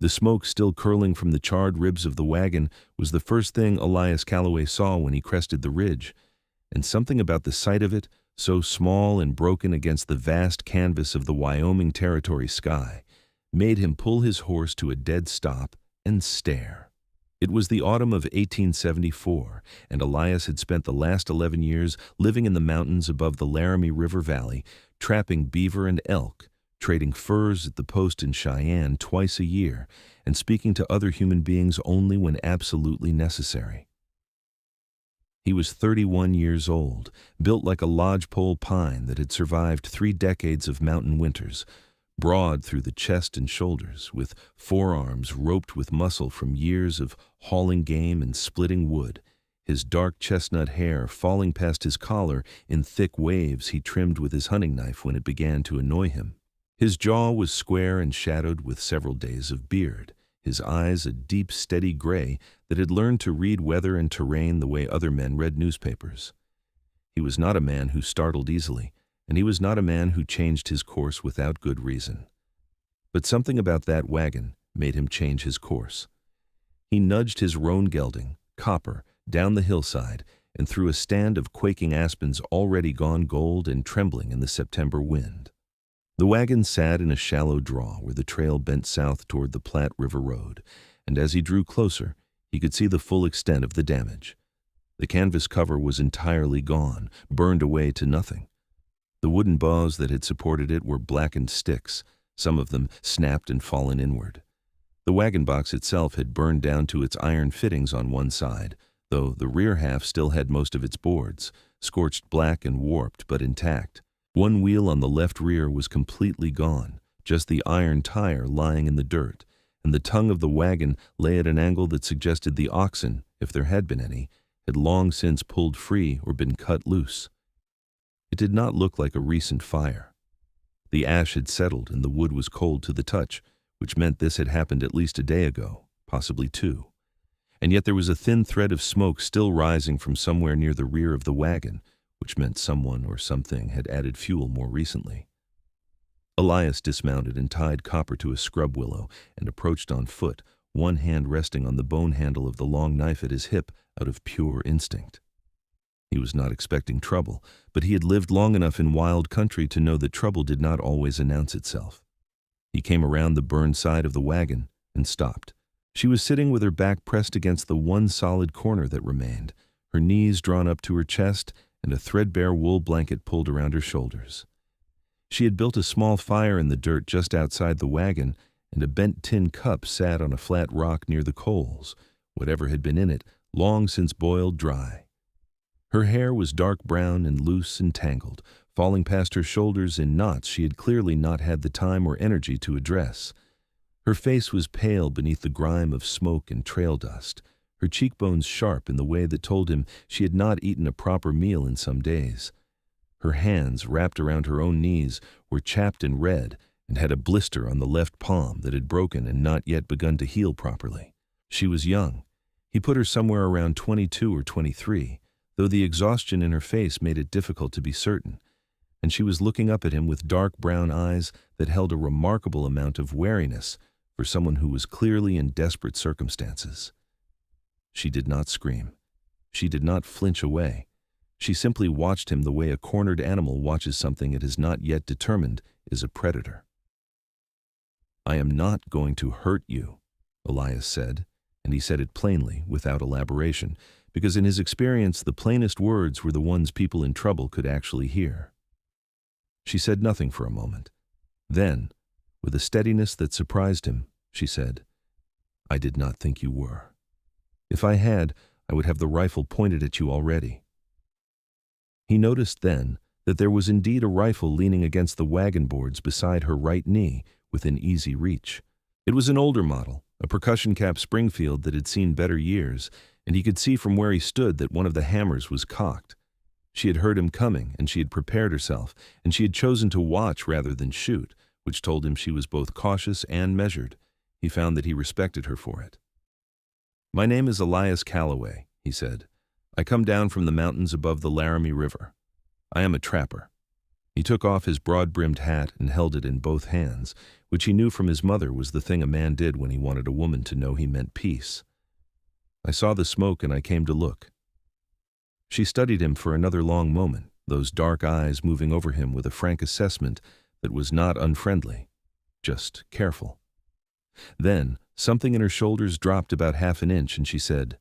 The smoke still curling from the charred ribs of the wagon was the first thing Elias Calloway saw when he crested the ridge, and something about the sight of it, so small and broken against the vast canvas of the Wyoming Territory sky, made him pull his horse to a dead stop and stare. It was the autumn of 1874, and Elias had spent the last 11 years living in the mountains above the Laramie River Valley, trapping beaver and elk, trading furs at the post in Cheyenne twice a year, and speaking to other human beings only when absolutely necessary. He was 31 years old, built like a lodgepole pine that had survived 3 decades of mountain winters, broad through the chest and shoulders, with forearms roped with muscle from years of hauling game and splitting wood, his dark chestnut hair falling past his collar in thick waves he trimmed with his hunting knife when it began to annoy him. His jaw was square and shadowed with several days of beard, his eyes a deep, steady gray that had learned to read weather and terrain the way other men read newspapers. He was not a man who startled easily, and he was not a man who changed his course without good reason. But something about that wagon made him change his course. He nudged his roan gelding, Copper, down the hillside and through a stand of quaking aspens already gone gold and trembling in the September wind. The wagon sat in a shallow draw where the trail bent south toward the Platte River Road, and as he drew closer, he could see the full extent of the damage. The canvas cover was entirely gone, burned away to nothing. The wooden boughs that had supported it were blackened sticks, some of them snapped and fallen inward. The wagon box itself had burned down to its iron fittings on one side, though the rear half still had most of its boards, scorched black and warped but intact. One wheel on the left rear was completely gone, just the iron tire lying in the dirt, and the tongue of the wagon lay at an angle that suggested the oxen, if there had been any, had long since pulled free or been cut loose. It did not look like a recent fire. The ash had settled and the wood was cold to the touch, which meant this had happened at least a day ago, possibly 2. And yet there was a thin thread of smoke still rising from somewhere near the rear of the wagon, which meant someone or something had added fuel more recently. Elias dismounted and tied Copper to a scrub willow and approached on foot, one hand resting on the bone handle of the long knife at his hip out of pure instinct. He was not expecting trouble, but he had lived long enough in wild country to know that trouble did not always announce itself. He came around the burned side of the wagon and stopped. She was sitting with her back pressed against the one solid corner that remained, her knees drawn up to her chest and a threadbare wool blanket pulled around her shoulders. She had built a small fire in the dirt just outside the wagon, and a bent tin cup sat on a flat rock near the coals, whatever had been in it, long since boiled dry. Her hair was dark brown and loose and tangled, falling past her shoulders in knots she had clearly not had the time or energy to address. Her face was pale beneath the grime of smoke and trail dust, her cheekbones sharp in the way that told him she had not eaten a proper meal in some days. Her hands, wrapped around her own knees, were chapped and red and had a blister on the left palm that had broken and not yet begun to heal properly. She was young. He put her somewhere around 22 or 23, though the exhaustion in her face made it difficult to be certain, and she was looking up at him with dark brown eyes that held a remarkable amount of wariness for someone who was clearly in desperate circumstances. She did not scream. She did not flinch away. She simply watched him the way a cornered animal watches something it has not yet determined is a predator. "I am not going to hurt you," Elias said, and he said it plainly, without elaboration, because in his experience the plainest words were the ones people in trouble could actually hear. She said nothing for a moment. Then, with a steadiness that surprised him, she said, "I did not think you were. If I had, I would have the rifle pointed at you already." He noticed then that there was indeed a rifle leaning against the wagon boards beside her right knee within easy reach. It was an older model, a percussion-cap Springfield that had seen better years, and he could see from where he stood that one of the hammers was cocked. She had heard him coming, and she had prepared herself, and she had chosen to watch rather than shoot, which told him she was both cautious and measured. He found that he respected her for it. "My name is Elias Calloway," he said. "I come down from the mountains above the Laramie River. I am a trapper." He took off his broad-brimmed hat and held it in both hands, which he knew from his mother was the thing a man did when he wanted a woman to know he meant peace. I saw the smoke and I came to look. She studied him for another long moment, those dark eyes moving over him with a frank assessment that was not unfriendly, just careful. Then, something in her shoulders dropped about half an inch and she said,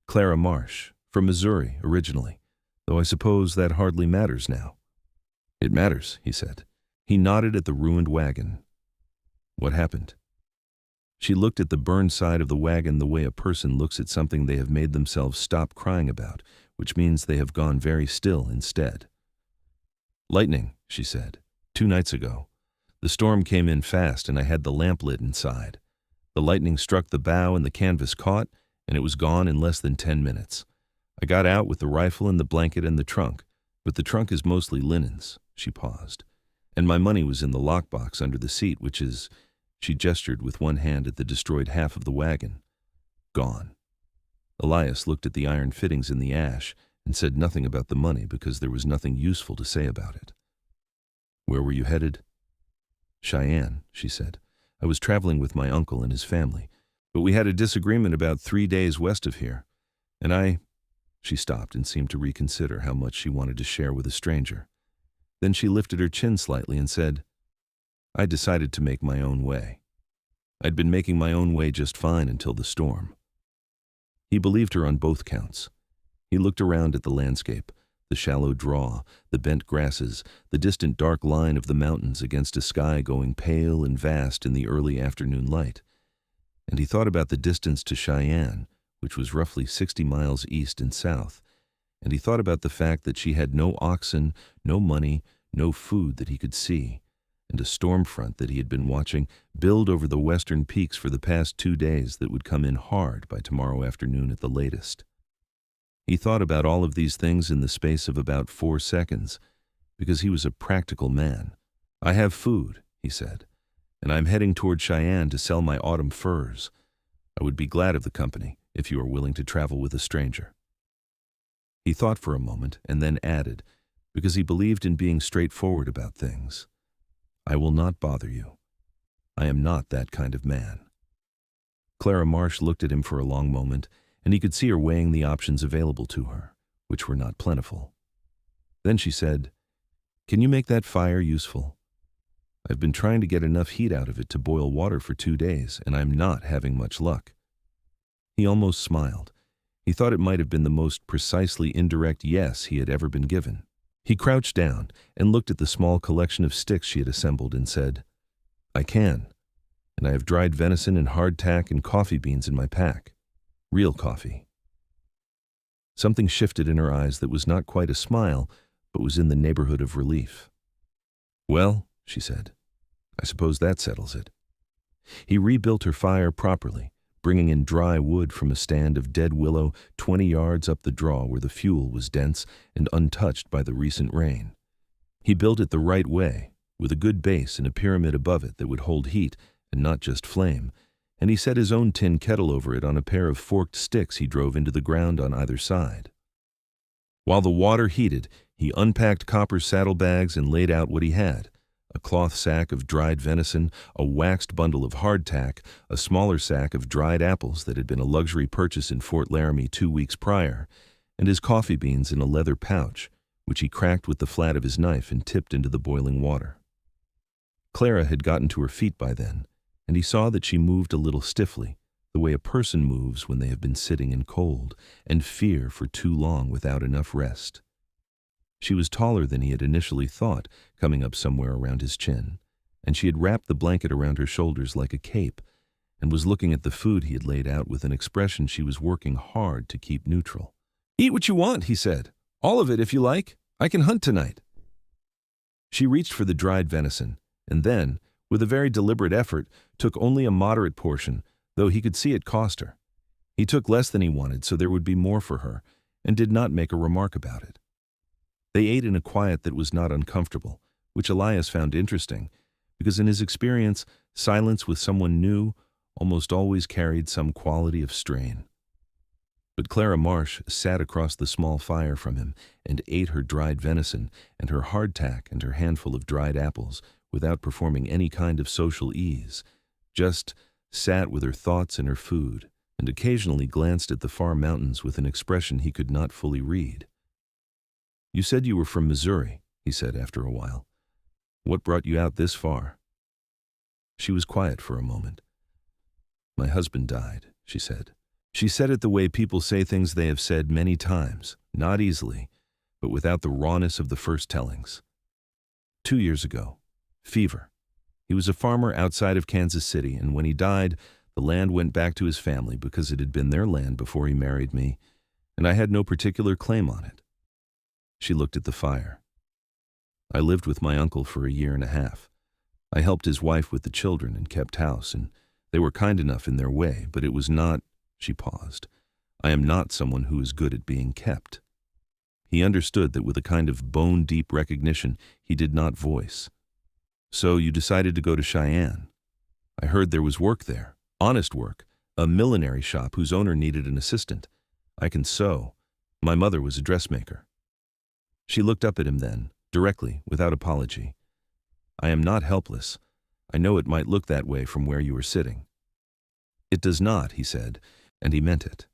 "Clara Marsh, from Missouri, originally, though I suppose that hardly matters now." "It matters," he said. He nodded at the ruined wagon. "What happened?" She looked at the burned side of the wagon the way a person looks at something they have made themselves stop crying about, which means they have gone very still instead. "Lightning," she said. "2 nights ago. The storm came in fast and I had the lamp lit inside. The lightning struck the bow and the canvas caught, and it was gone in less than 10 minutes. I got out with the rifle and the blanket and the trunk, but the trunk is mostly linens." She paused. "And my money was in the lockbox under the seat, which is," she gestured with one hand at the destroyed half of the wagon, "gone." Elias looked at the iron fittings in the ash and said nothing about the money because there was nothing useful to say about it. "Where were you headed?" "Cheyenne," she said. "I was traveling with my uncle and his family, but we had a disagreement about 3 days west of here, and She stopped and seemed to reconsider how much she wanted to share with a stranger. Then she lifted her chin slightly and said, "I decided to make my own way. I'd been making my own way just fine until the storm." He believed her on both counts. He looked around at the landscape, the shallow draw, the bent grasses, the distant dark line of the mountains against a sky going pale and vast in the early afternoon light. And he thought about the distance to Cheyenne, which was roughly 60 miles east and south, and he thought about the fact that she had no oxen, no money, no food that he could see, and a storm front that he had been watching build over the western peaks for the past 2 days that would come in hard by tomorrow afternoon at the latest. He thought about all of these things in the space of about 4 seconds, because he was a practical man. "I have food," he said, "and I'm heading toward Cheyenne to sell my autumn furs. I would be glad of the company if you are willing to travel with a stranger." He thought for a moment and then added, because he believed in being straightforward about things, "I will not bother you. I am not that kind of man." Clara Marsh looked at him for a long moment, and he could see her weighing the options available to her, which were not plentiful. Then she said, "Can you make that fire useful? I've been trying to get enough heat out of it to boil water for 2 days, and I'm not having much luck." He almost smiled. He thought it might have been the most precisely indirect yes he had ever been given. He crouched down and looked at the small collection of sticks she had assembled and said, "I can, and I have dried venison and hardtack and coffee beans in my pack. Real coffee." Something shifted in her eyes that was not quite a smile, but was in the neighborhood of relief. "Well," she said, "I suppose that settles it." He rebuilt her fire properly, bringing in dry wood from a stand of dead willow 20 yards up the draw where the fuel was dense and untouched by the recent rain. He built it the right way, with a good base and a pyramid above it that would hold heat and not just flame, and he set his own tin kettle over it on a pair of forked sticks he drove into the ground on either side. While the water heated, he unpacked copper saddlebags and laid out what he had: a cloth sack of dried venison, a waxed bundle of hardtack, a smaller sack of dried apples that had been a luxury purchase in Fort Laramie 2 weeks prior, and his coffee beans in a leather pouch, which he cracked with the flat of his knife and tipped into the boiling water. Clara had gotten to her feet by then, and he saw that she moved a little stiffly, the way a person moves when they have been sitting in cold and fear for too long without enough rest. She was taller than he had initially thought, coming up somewhere around his chin, and she had wrapped the blanket around her shoulders like a cape, and was looking at the food he had laid out with an expression she was working hard to keep neutral. "Eat what you want," he said. "All of it, if you like. I can hunt tonight." She reached for the dried venison, and then, with a very deliberate effort, took only a moderate portion, though he could see it cost her. He took less than he wanted, so there would be more for her, and did not make a remark about it. They ate in a quiet that was not uncomfortable, which Elias found interesting, because in his experience, silence with someone new almost always carried some quality of strain. But Clara Marsh sat across the small fire from him and ate her dried venison and her hardtack and her handful of dried apples without performing any kind of social ease, just sat with her thoughts and her food, and occasionally glanced at the far mountains with an expression he could not fully read. "You said you were from Missouri," he said after a while. "What brought you out this far?" She was quiet for a moment. "My husband died," she said. She said it the way people say things they have said many times, not easily, but without the rawness of the first tellings. 2 years ago. Fever. He was a farmer outside of Kansas City, and when he died, the land went back to his family because it had been their land before he married me, and I had no particular claim on it. She looked at the fire. I lived with my uncle for 1.5 years. I helped his wife with the children and kept house, and they were kind enough in their way, but it was not. She paused. I am not someone who is good at being kept. He understood that with a kind of bone-deep recognition he did not voice. "So you decided to go to Cheyenne. I heard there was work there, honest work, a millinery shop whose owner needed an assistant. I can sew. My mother was a dressmaker." She looked up at him then, directly, without apology. "I am not helpless. I know it might look that way from where you are sitting." "It does not," he said, and he meant it.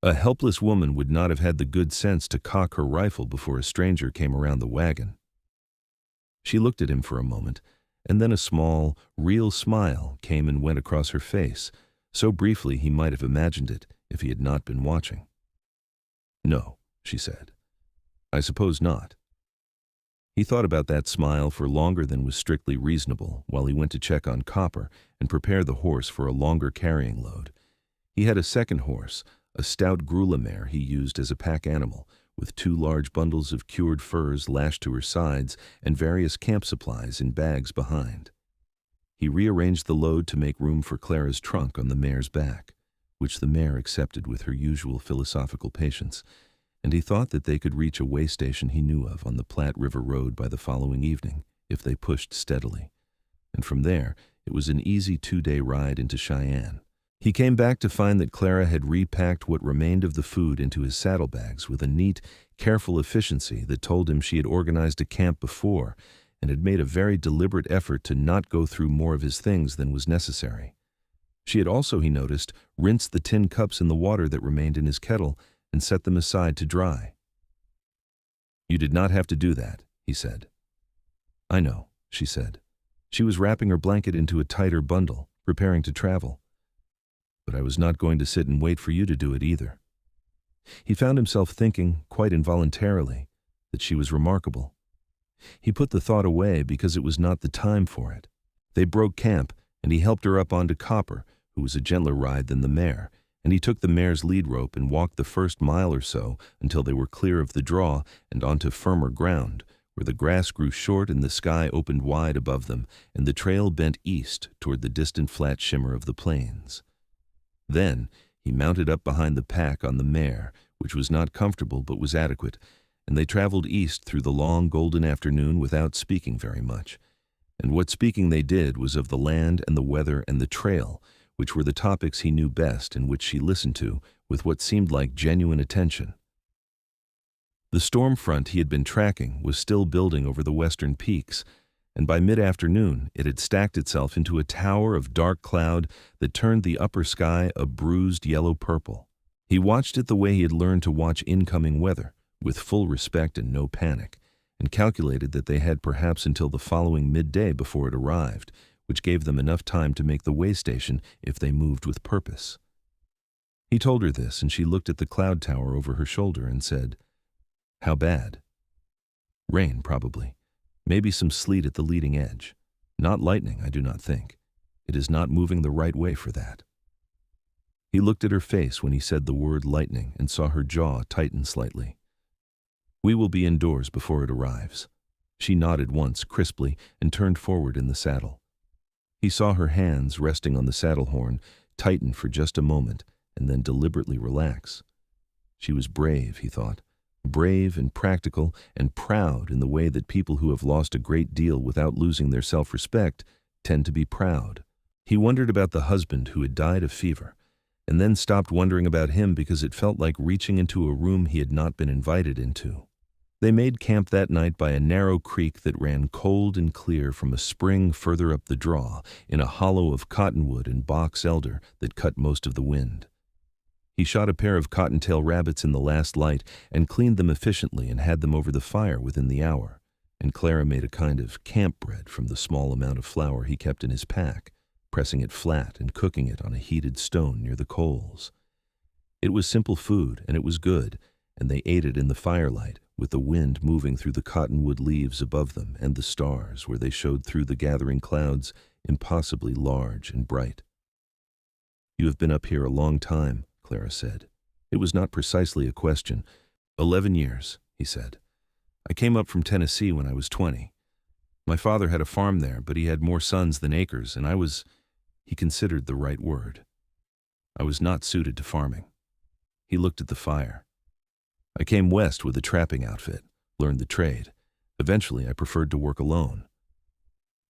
A helpless woman would not have had the good sense to cock her rifle before a stranger came around the wagon. She looked at him for a moment, and then a small, real smile came and went across her face, so briefly he might have imagined it if he had not been watching. "No," she said. "I suppose not." He thought about that smile for longer than was strictly reasonable while he went to check on Copper and prepare the horse for a longer carrying load. He had a second horse, a stout grulla mare he used as a pack animal, with 2 large bundles of cured furs lashed to her sides and various camp supplies in bags behind. He rearranged the load to make room for Clara's trunk on the mare's back, which the mare accepted with her usual philosophical patience, and he thought that they could reach a way station he knew of on the Platte River Road by the following evening, if they pushed steadily. And from there, it was an easy 2-day ride into Cheyenne. He came back to find that Clara had repacked what remained of the food into his saddlebags with a neat, careful efficiency that told him she had organized a camp before and had made a very deliberate effort to not go through more of his things than was necessary. She had also, he noticed, rinsed the tin cups in the water that remained in his kettle and set them aside to dry. "You did not have to do that," he said. "I know," she said. She was wrapping her blanket into a tighter bundle, preparing to travel. "But I was not going to sit and wait for you to do it either." He found himself thinking, quite involuntarily, that she was remarkable. He put the thought away because it was not the time for it. They broke camp, and he helped her up onto Copper, who was a gentler ride than the mare, and he took the mare's lead rope and walked the first mile or so until they were clear of the draw and onto firmer ground, where the grass grew short and the sky opened wide above them, and the trail bent east toward the distant flat shimmer of the plains. Then he mounted up behind the pack on the mare, which was not comfortable but was adequate, and they traveled east through the long golden afternoon without speaking very much. And what speaking they did was of the land and the weather and the trail, which were the topics he knew best and which she listened to with what seemed like genuine attention. The storm front he had been tracking was still building over the western peaks, and by mid-afternoon it had stacked itself into a tower of dark cloud that turned the upper sky a bruised yellow-purple. He watched it the way he had learned to watch incoming weather, with full respect and no panic, and calculated that they had perhaps until the following midday before it arrived, which gave them enough time to make the way station if they moved with purpose. He told her this, and she looked at the cloud tower over her shoulder and said, "How bad?" "Rain, probably. Maybe some sleet at the leading edge. Not lightning, I do not think. It is not moving the right way for that." He looked at her face when he said the word lightning and saw her jaw tighten slightly. "We will be indoors before it arrives." She nodded once crisply and turned forward in the saddle. He saw her hands resting on the saddle horn tighten for just a moment and then deliberately relax. She was brave, he thought. Brave and practical and proud in the way that people who have lost a great deal without losing their self-respect tend to be proud. He wondered about the husband who had died of fever, and then stopped wondering about him because it felt like reaching into a room he had not been invited into. They made camp that night by a narrow creek that ran cold and clear from a spring further up the draw, in a hollow of cottonwood and box elder that cut most of the wind. He shot a pair of cottontail rabbits in the last light and cleaned them efficiently and had them over the fire within the hour, and Clara made a kind of camp bread from the small amount of flour he kept in his pack, pressing it flat and cooking it on a heated stone near the coals. It was simple food, and it was good, and they ate it in the firelight, with the wind moving through the cottonwood leaves above them and the stars where they showed through the gathering clouds, impossibly large and bright. "You have been up here a long time," Clara said. It was not precisely a question. 11 years, he said. "I came up from Tennessee when I was 20. My father had a farm there, but he had more sons than acres, and I was," he considered the right word, "I was not suited to farming." He looked at the fire. "I came west with a trapping outfit, learned the trade. Eventually, I preferred to work alone."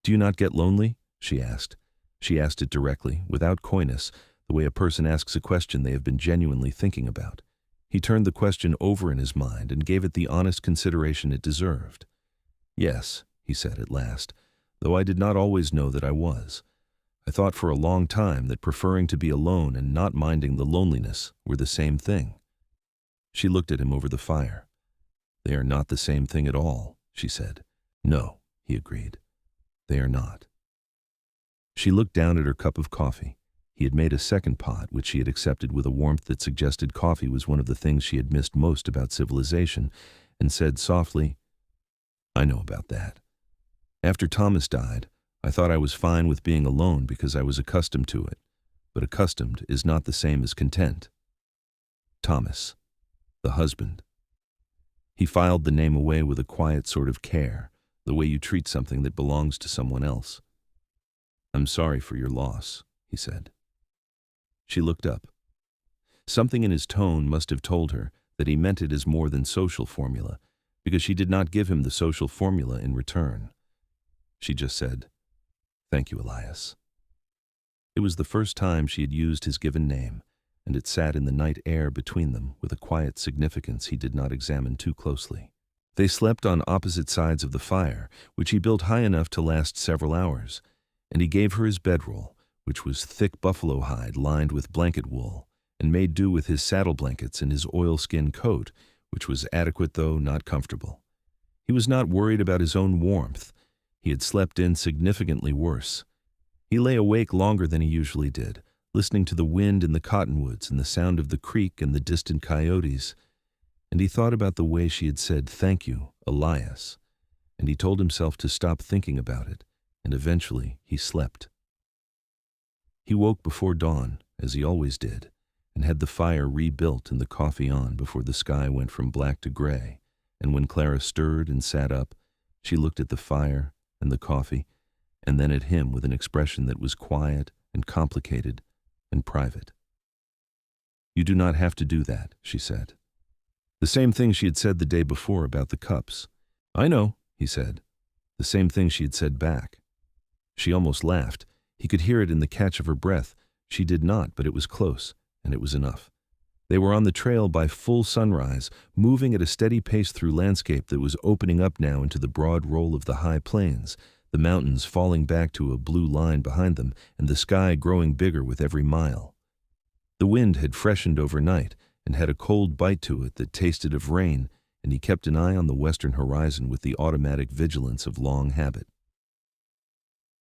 "Do you not get lonely?" she asked. She asked it directly, without coyness, the way a person asks a question they have been genuinely thinking about. He turned the question over in his mind and gave it the honest consideration it deserved. "Yes," he said at last, "though I did not always know that I was. I thought for a long time that preferring to be alone and not minding the loneliness were the same thing." She looked at him over the fire. "They are not the same thing at all," she said. "No," he agreed. "They are not." She looked down at her cup of coffee. He had made a second pot, which she had accepted with a warmth that suggested coffee was one of the things she had missed most about civilization, and said softly, "I know about that. After Thomas died, I thought I was fine with being alone because I was accustomed to it, but accustomed is not the same as content. Thomas, the husband." He filed the name away with a quiet sort of care, the way you treat something that belongs to someone else. "I'm sorry for your loss," he said. She looked up. Something in his tone must have told her that he meant it as more than social formula, because she did not give him the social formula in return. She just said, "Thank you, Elias." It was the first time she had used his given name, and it sat in the night air between them with a quiet significance he did not examine too closely. They slept on opposite sides of the fire, which he built high enough to last several hours, and he gave her his bedroll, which was thick buffalo hide lined with blanket wool, and made do with his saddle blankets and his oilskin coat, which was adequate though not comfortable. He was not worried about his own warmth. He had slept in significantly worse. He lay awake longer than he usually did, listening to the wind in the cottonwoods and the sound of the creek and the distant coyotes, and he thought about the way she had said, "Thank you, Elias," and he told himself to stop thinking about it, and eventually he slept. He woke before dawn, as he always did, and had the fire rebuilt and the coffee on before the sky went from black to gray, and when Clara stirred and sat up, she looked at the fire and the coffee, and then at him with an expression that was quiet and complicated and private. "You do not have to do that," she said. The same thing she had said the day before about the cups. "I know," he said. The same thing she had said back. She almost laughed. He could hear it in the catch of her breath. She did not, but it was close, and it was enough. They were on the trail by full sunrise, moving at a steady pace through landscape that was opening up now into the broad roll of the high plains, the mountains falling back to a blue line behind them, and the sky growing bigger with every mile. The wind had freshened overnight, and had a cold bite to it that tasted of rain, and he kept an eye on the western horizon with the automatic vigilance of long habit.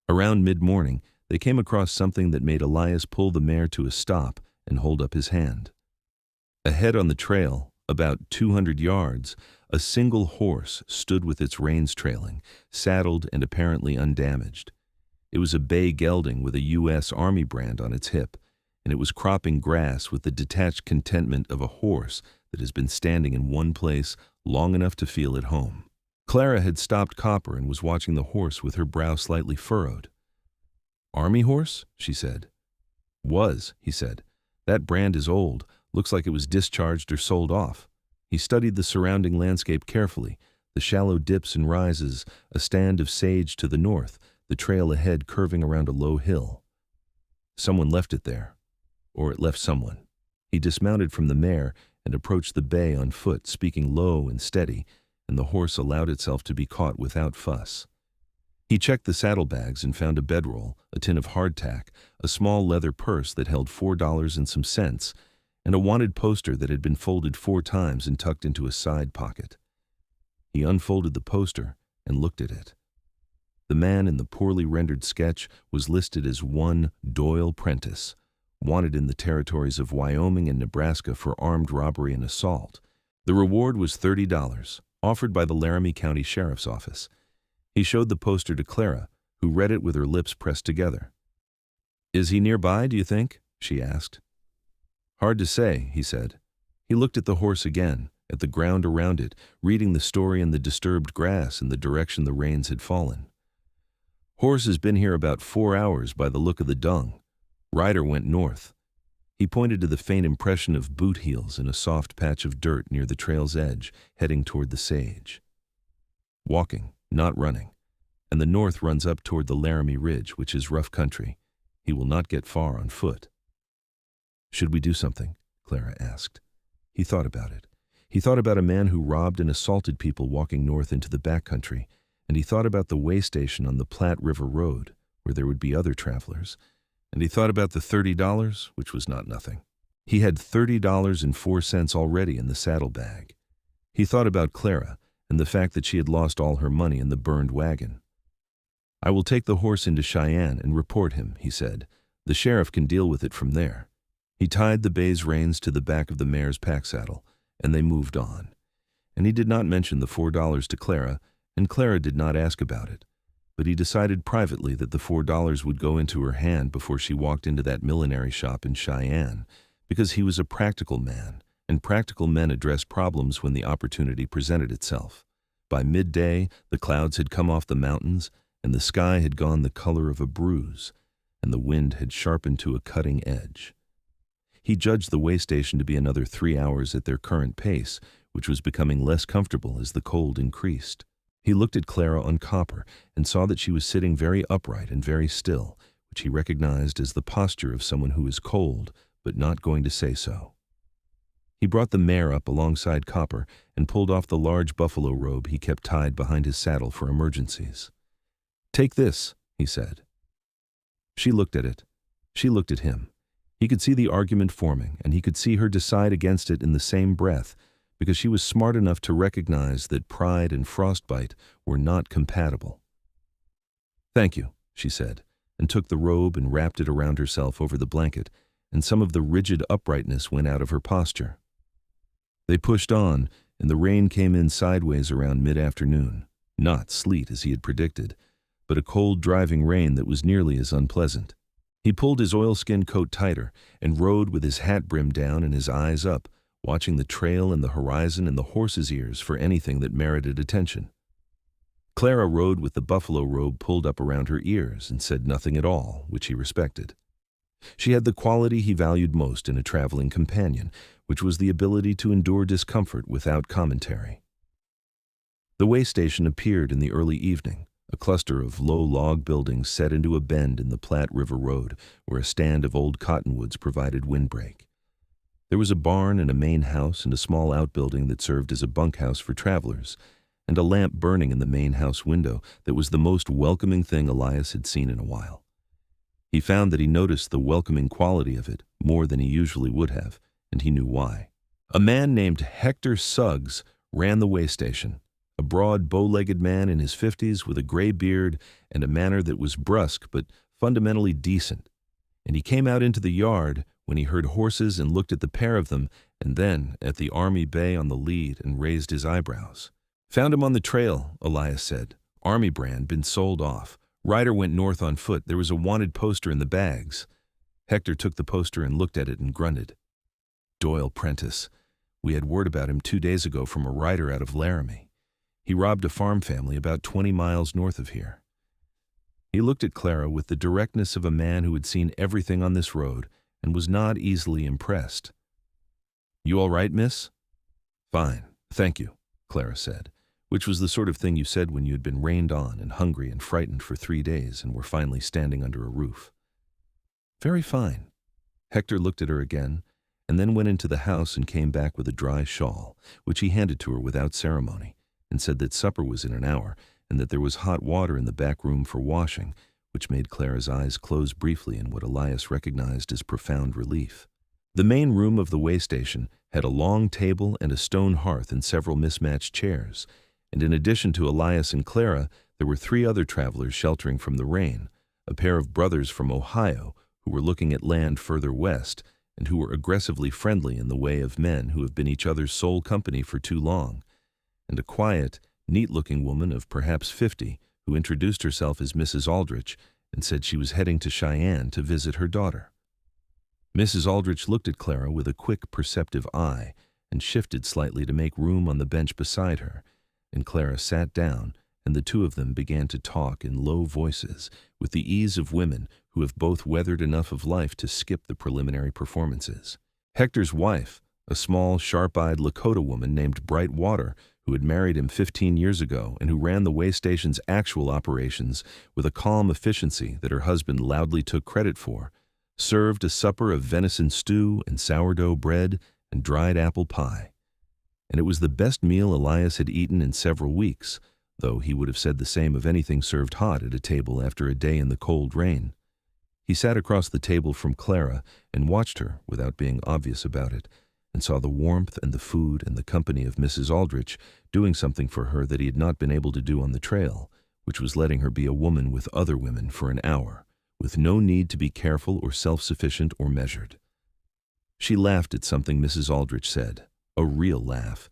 Around mid-morning, they came across something that made Elias pull the mare to a stop and hold up his hand. Ahead on the trail, about 200 yards, a single horse stood with its reins trailing, saddled and apparently undamaged. It was a bay gelding with a U.S. Army brand on its hip, and it was cropping grass with the detached contentment of a horse that has been standing in one place long enough to feel at home. Clara had stopped Copper and was watching the horse with her brow slightly furrowed. "Army horse?" she said. "Was," he said. "That brand is old. Looks like it was discharged or sold off." He studied the surrounding landscape carefully, the shallow dips and rises, a stand of sage to the north, the trail ahead curving around a low hill. "Someone left it there." or it left someone. He dismounted from the mare and approached the bay on foot, speaking low and steady, and the horse allowed itself to be caught without fuss. He checked the saddlebags and found a bedroll, a tin of hardtack, a small leather purse that held $4 and some cents, and a wanted poster that had been folded 4 times and tucked into a side pocket. He unfolded the poster and looked at it. The man in the poorly rendered sketch was listed as one Doyle Prentice, wanted in the territories of Wyoming and Nebraska for armed robbery and assault. The reward was $30, offered by the Laramie County Sheriff's Office. He showed the poster to Clara, who read it with her lips pressed together. "Is he nearby, do you think?" she asked. "Hard to say," he said. He looked at the horse again, at the ground around it, reading the story in the disturbed grass and the direction the rains had fallen. "Horse has been here about 4 hours by the look of the dung. Rider went north." He pointed to the faint impression of boot heels in a soft patch of dirt near the trail's edge, heading toward the sage. "Walking, not running, and the north runs up toward the Laramie Ridge, which is rough country. He will not get far on foot." "Should we do something?" Clara asked. He thought about it. He thought about a man who robbed and assaulted people walking north into the backcountry, and he thought about the way station on the Platte River Road, where there would be other travelers, and he thought about the $30, which was not nothing. He had $30.04 already in the saddlebag. He thought about Clara and the fact that she had lost all her money in the burned wagon. "I will take the horse into Cheyenne and report him," he said. "The sheriff can deal with it from there." He tied the bay's reins to the back of the mare's pack saddle, and they moved on. And he did not mention the $4 to Clara, and Clara did not ask about it. But he decided privately that the $4 would go into her hand before she walked into that millinery shop in Cheyenne, because he was a practical man, and practical men address problems when the opportunity presented itself. By midday, the clouds had come off the mountains, and the sky had gone the color of a bruise, and the wind had sharpened to a cutting edge. He judged the way station to be another 3 hours at their current pace, which was becoming less comfortable as the cold increased. He looked at Clara on copper and saw that she was sitting very upright and very still, which he recognized as the posture of someone who is cold, but not going to say so. He brought the mare up alongside Copper and pulled off the large buffalo robe he kept tied behind his saddle for emergencies. "Take this," he said. She looked at it. She looked at him. He could see the argument forming, and he could see her decide against it in the same breath, because she was smart enough to recognize that pride and frostbite were not compatible. "Thank you," she said, and took the robe and wrapped it around herself over the blanket, and some of the rigid uprightness went out of her posture. They pushed on, and the rain came in sideways around mid-afternoon, not sleet as he had predicted, but a cold driving rain that was nearly as unpleasant. He pulled his oilskin coat tighter and rode with his hat brim down and his eyes up, watching the trail and the horizon and the horse's ears for anything that merited attention. Clara rode with the buffalo robe pulled up around her ears and said nothing at all, which he respected. She had the quality he valued most in a traveling companion, which was the ability to endure discomfort without commentary. The way station appeared in the early evening, a cluster of low log buildings set into a bend in the Platte River Road, where a stand of old cottonwoods provided windbreak. There was a barn and a main house and a small outbuilding that served as a bunkhouse for travelers, and a lamp burning in the main house window that was the most welcoming thing Elias had seen in a while. He found that he noticed the welcoming quality of it more than he usually would have, and he knew why. A man named Hector Suggs ran the way station, a broad, bow-legged man in his 50s with a gray beard and a manner that was brusque but fundamentally decent, and he came out into the yard when he heard horses and looked at the pair of them and then at the army bay on the lead and raised his eyebrows. "Found him on the trail," Elias said. "Army brand, been sold off. Rider went north on foot. There was a wanted poster in the bags." Hector took the poster and looked at it and grunted. "Doyle Prentice. We had word about him 2 days ago from a rider out of Laramie. He robbed a farm family about 20 miles north of here." He looked at Clara with the directness of a man who had seen everything on this road and was not easily impressed. "You all right, miss?" "Fine, thank you," Clara said, which was the sort of thing you said when you had been rained on and hungry and frightened for 3 days and were finally standing under a roof. "Very fine." Hector looked at her again, and then went into the house and came back with a dry shawl, which he handed to her without ceremony, and said that supper was in an hour, and that there was hot water in the back room for washing, which made Clara's eyes close briefly in what Elias recognized as profound relief. The main room of the way station had a long table and a stone hearth and several mismatched chairs, and in addition to Elias and Clara, there were 3 other travelers sheltering from the rain, a pair of brothers from Ohio who were looking at land further west and who were aggressively friendly in the way of men who have been each other's sole company for too long, and a quiet, neat-looking woman of perhaps 50 who introduced herself as Mrs. Aldrich and said she was heading to Cheyenne to visit her daughter. Mrs. Aldrich looked at Clara with a quick, perceptive eye and shifted slightly to make room on the bench beside her, and Clara sat down, and the two of them began to talk in low voices with the ease of women who have both weathered enough of life to skip the preliminary performances. Hector's wife, a small, sharp-eyed Lakota woman named Brightwater, who had married him 15 years ago and who ran the way station's actual operations with a calm efficiency that her husband loudly took credit for, served a supper of venison stew and sourdough bread and dried apple pie. And it was the best meal Elias had eaten in several weeks, though he would have said the same of anything served hot at a table after a day in the cold rain. He sat across the table from Clara and watched her without being obvious about it, and saw the warmth and the food and the company of Mrs. Aldrich doing something for her that he had not been able to do on the trail, which was letting her be a woman with other women for an hour, with no need to be careful or self-sufficient or measured. She laughed at something Mrs. Aldrich said, a real laugh,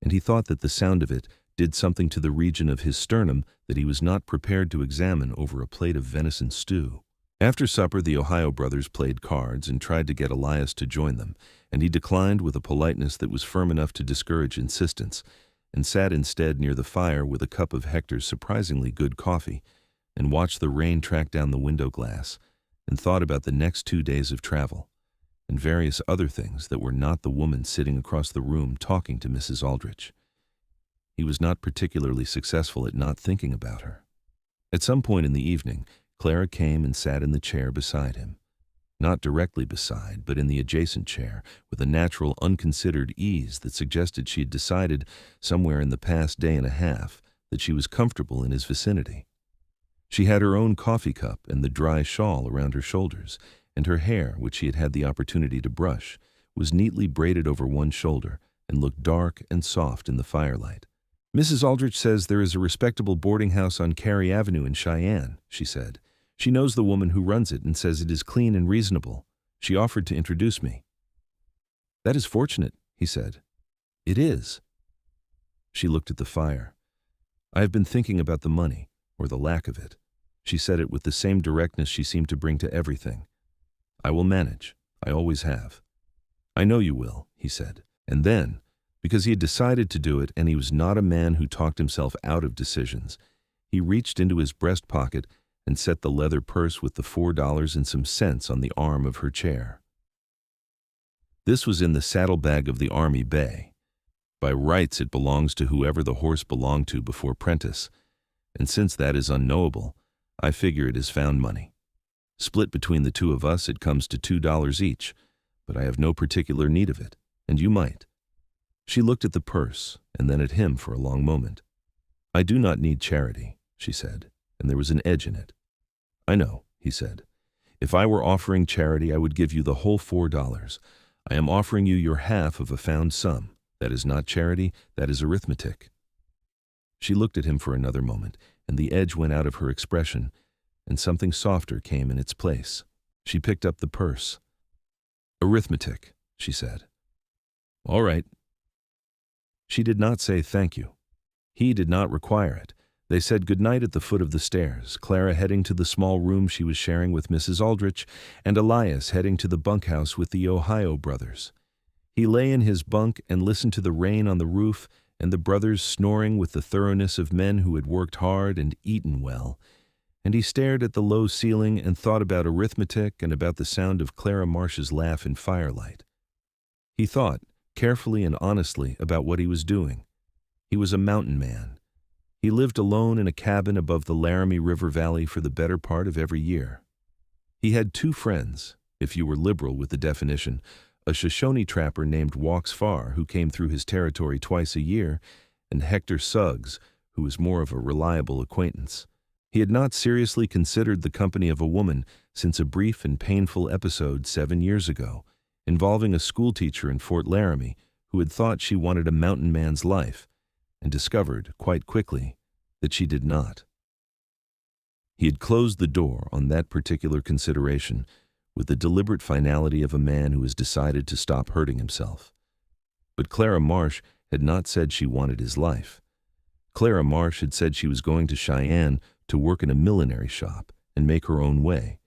and he thought that the sound of it did something to the region of his sternum that he was not prepared to examine over a plate of venison stew. After supper, the Ohio brothers played cards and tried to get Elias to join them, and he declined with a politeness that was firm enough to discourage insistence, and sat instead near the fire with a cup of Hector's surprisingly good coffee, and watched the rain track down the window glass, and thought about the next 2 days of travel, and various other things that were not the woman sitting across the room talking to Mrs. Aldrich. He was not particularly successful at not thinking about her. At some point in the evening, Clara came and sat in the chair beside him. Not directly beside, but in the adjacent chair, with a natural, unconsidered ease that suggested she had decided, somewhere in the past day and a half, that she was comfortable in his vicinity. She had her own coffee cup and the dry shawl around her shoulders, and her hair, which she had had the opportunity to brush, was neatly braided over one shoulder and looked dark and soft in the firelight. "Mrs. Aldrich says there is a respectable boarding house on Cary Avenue in Cheyenne," she said. "She knows the woman who runs it and says it is clean and reasonable. She offered to introduce me." "That is fortunate," he said. "It is." She looked at the fire. "I have been thinking about the money, or the lack of it." She said it with the same directness she seemed to bring to everything. "I will manage. I always have." "I know you will," he said. And then, because he had decided to do it and he was not a man who talked himself out of decisions, he reached into his breast pocket and set the leather purse with the $4 and some cents on the arm of her chair. This was in the saddlebag of the Army Bay. By rights it belongs to whoever the horse belonged to before Prentice, and since that is unknowable, I figure it is found money. Split between the two of us, it comes to $2 each, but I have no particular need of it, and you might. She looked at the purse and then at him for a long moment. "I do not need charity," she said, and there was an edge in it. "I know," he said. "If I were offering charity, I would give you the whole $4. I am offering you your half of a found sum. That is not charity, that is arithmetic." She looked at him for another moment, and the edge went out of her expression, and something softer came in its place. She picked up the purse. "Arithmetic," she said. "All right." She did not say thank you. He did not require it. They said goodnight at the foot of the stairs, Clara heading to the small room she was sharing with Mrs. Aldrich, and Elias heading to the bunkhouse with the Ohio brothers. He lay in his bunk and listened to the rain on the roof and the brothers snoring with the thoroughness of men who had worked hard and eaten well, and he stared at the low ceiling and thought about arithmetic and about the sound of Clara Marsh's laugh in firelight. He thought, carefully and honestly, about what he was doing. He was a mountain man. He lived alone in a cabin above the Laramie River Valley for the better part of every year. He had 2 friends, if you were liberal with the definition, a Shoshone trapper named Walks Far, who came through his territory twice a year, and Hector Suggs, who was more of a reliable acquaintance. He had not seriously considered the company of a woman since a brief and painful episode 7 years ago, involving a schoolteacher in Fort Laramie who had thought she wanted a mountain man's life, and discovered, quite quickly, that she did not. He had closed the door on that particular consideration with the deliberate finality of a man who has decided to stop hurting himself. But Clara Marsh had not said she wanted his life. Clara Marsh had said she was going to Cheyenne to work in a millinery shop and make her own way,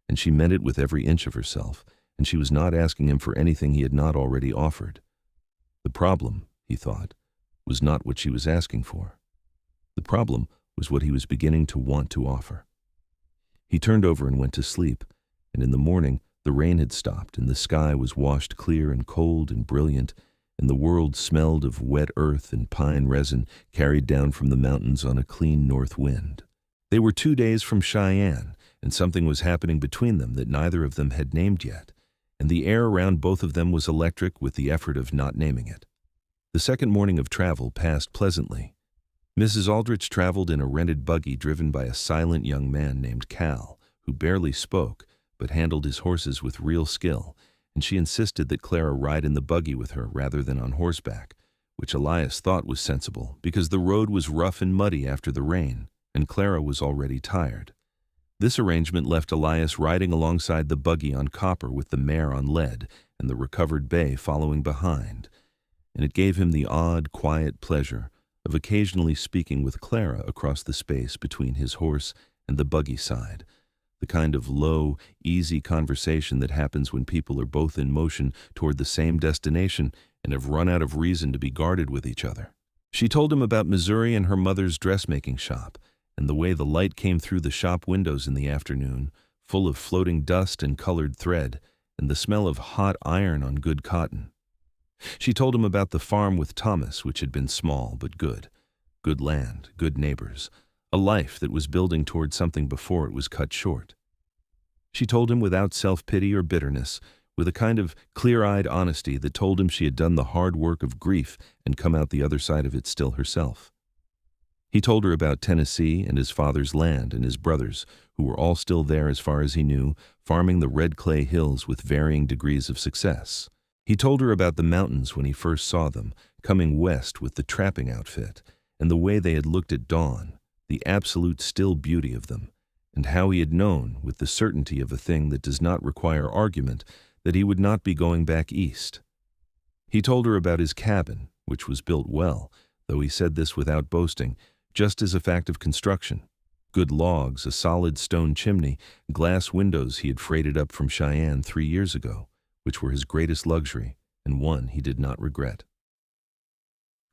and she meant it with every inch of herself, and she was not asking him for anything he had not already offered. The problem, he thought, was not what she was asking for. The problem was what he was beginning to want to offer. He turned over and went to sleep, and in the morning the rain had stopped and the sky was washed clear and cold and brilliant, and the world smelled of wet earth and pine resin carried down from the mountains on a clean north wind. They were 2 days from Cheyenne, and something was happening between them that neither of them had named yet, and the air around both of them was electric with the effort of not naming it. The second morning of travel passed pleasantly. Mrs. Aldrich traveled in a rented buggy driven by a silent young man named Cal, who barely spoke but handled his horses with real skill, and she insisted that Clara ride in the buggy with her rather than on horseback, which Elias thought was sensible because the road was rough and muddy after the rain, and Clara was already tired. This arrangement left Elias riding alongside the buggy on copper with the mare on lead and the recovered bay following behind, and it gave him the odd, quiet pleasure of occasionally speaking with Clara across the space between his horse and the buggy side, the kind of low, easy conversation that happens when people are both in motion toward the same destination and have run out of reason to be guarded with each other. She told him about Missouri and her mother's dressmaking shop, and the way the light came through the shop windows in the afternoon, full of floating dust and colored thread, and the smell of hot iron on good cotton. She told him about the farm with Thomas, which had been small but good. Good land, good neighbors, a life that was building toward something before it was cut short. She told him without self-pity or bitterness, with a kind of clear-eyed honesty that told him she had done the hard work of grief and come out the other side of it still herself. He told her about Tennessee and his father's land and his brothers, who were all still there as far as he knew, farming the red clay hills with varying degrees of success. He told her about the mountains when he first saw them, coming west with the trapping outfit, and the way they had looked at dawn, the absolute still beauty of them, and how he had known, with the certainty of a thing that does not require argument, that he would not be going back east. He told her about his cabin, which was built well, though he said this without boasting, just as a fact of construction. Good logs, a solid stone chimney, glass windows he had freighted up from Cheyenne 3 years ago, which were his greatest luxury, and one he did not regret.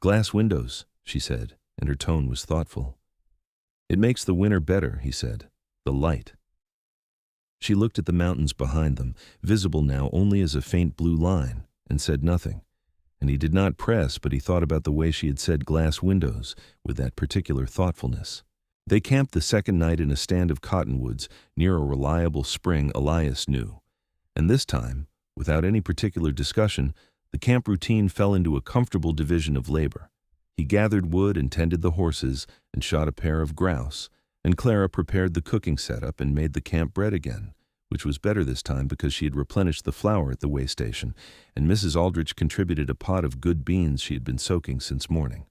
"Glass windows," she said, and her tone was thoughtful. "It makes the winter better," he said, "the light." She looked at the mountains behind them, visible now only as a faint blue line, and said nothing. And he did not press, but he thought about the way she had said glass windows with that particular thoughtfulness. They camped the second night in a stand of cottonwoods near a reliable spring Elias knew, and this time, without any particular discussion, the camp routine fell into a comfortable division of labor. He gathered wood and tended the horses and shot a pair of grouse, and Clara prepared the cooking setup and made the camp bread again, which was better this time because she had replenished the flour at the way station, and Mrs. Aldrich contributed a pot of good beans she had been soaking since morning.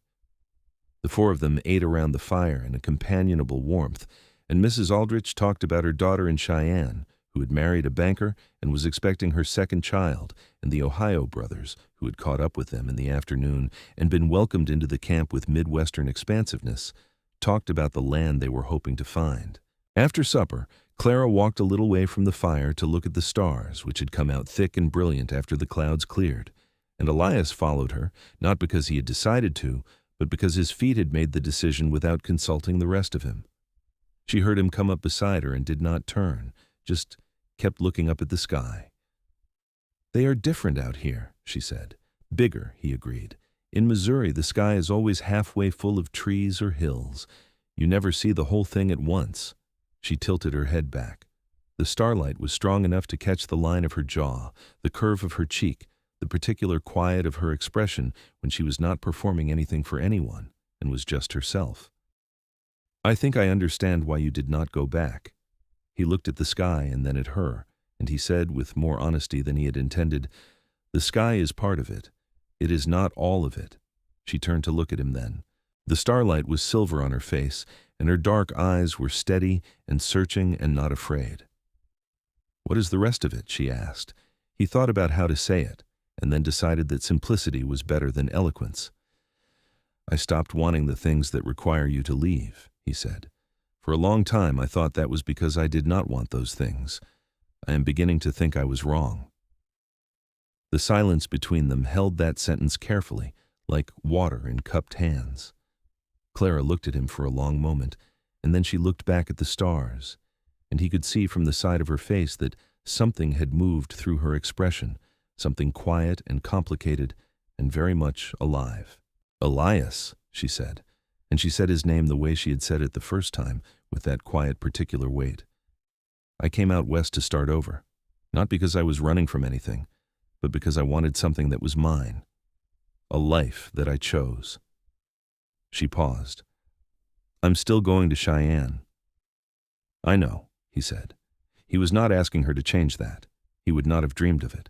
The 4 of them ate around the fire in a companionable warmth, and Mrs. Aldrich talked about her daughter in Cheyenne, who had married a banker and was expecting her second child, and the Ohio brothers, who had caught up with them in the afternoon and been welcomed into the camp with Midwestern expansiveness, talked about the land they were hoping to find. After supper, Clara walked a little way from the fire to look at the stars, which had come out thick and brilliant after the clouds cleared, and Elias followed her, not because he had decided to, but because his feet had made the decision without consulting the rest of him. She heard him come up beside her and did not turn, just kept looking up at the sky. "They are different out here," she said. "Bigger," he agreed. "In Missouri, the sky is always halfway full of trees or hills. You never see the whole thing at once." She tilted her head back. The starlight was strong enough to catch the line of her jaw, the curve of her cheek, the particular quiet of her expression when she was not performing anything for anyone and was just herself. "I think I understand why you did not go back." He looked at the sky and then at her, and he said with more honesty than he had intended, "The sky is part of it. It is not all of it." She turned to look at him then. The starlight was silver on her face, and her dark eyes were steady and searching and not afraid. "What is the rest of it?" she asked. He thought about how to say it, and then decided that simplicity was better than eloquence. "I stopped wanting the things that require you to leave," he said. "For a long time I thought that was because I did not want those things. I am beginning to think I was wrong." The silence between them held that sentence carefully, like water in cupped hands. Clara looked at him for a long moment, and then she looked back at the stars, and he could see from the side of her face that something had moved through her expression, something quiet and complicated and very much alive. "Elias," she said, and she said his name the way she had said it the first time, with that quiet particular weight. "I came out west to start over, not because I was running from anything, but because I wanted something that was mine, a life that I chose." She paused. "I'm still going to Cheyenne." "I know," he said. He was not asking her to change that. He would not have dreamed of it.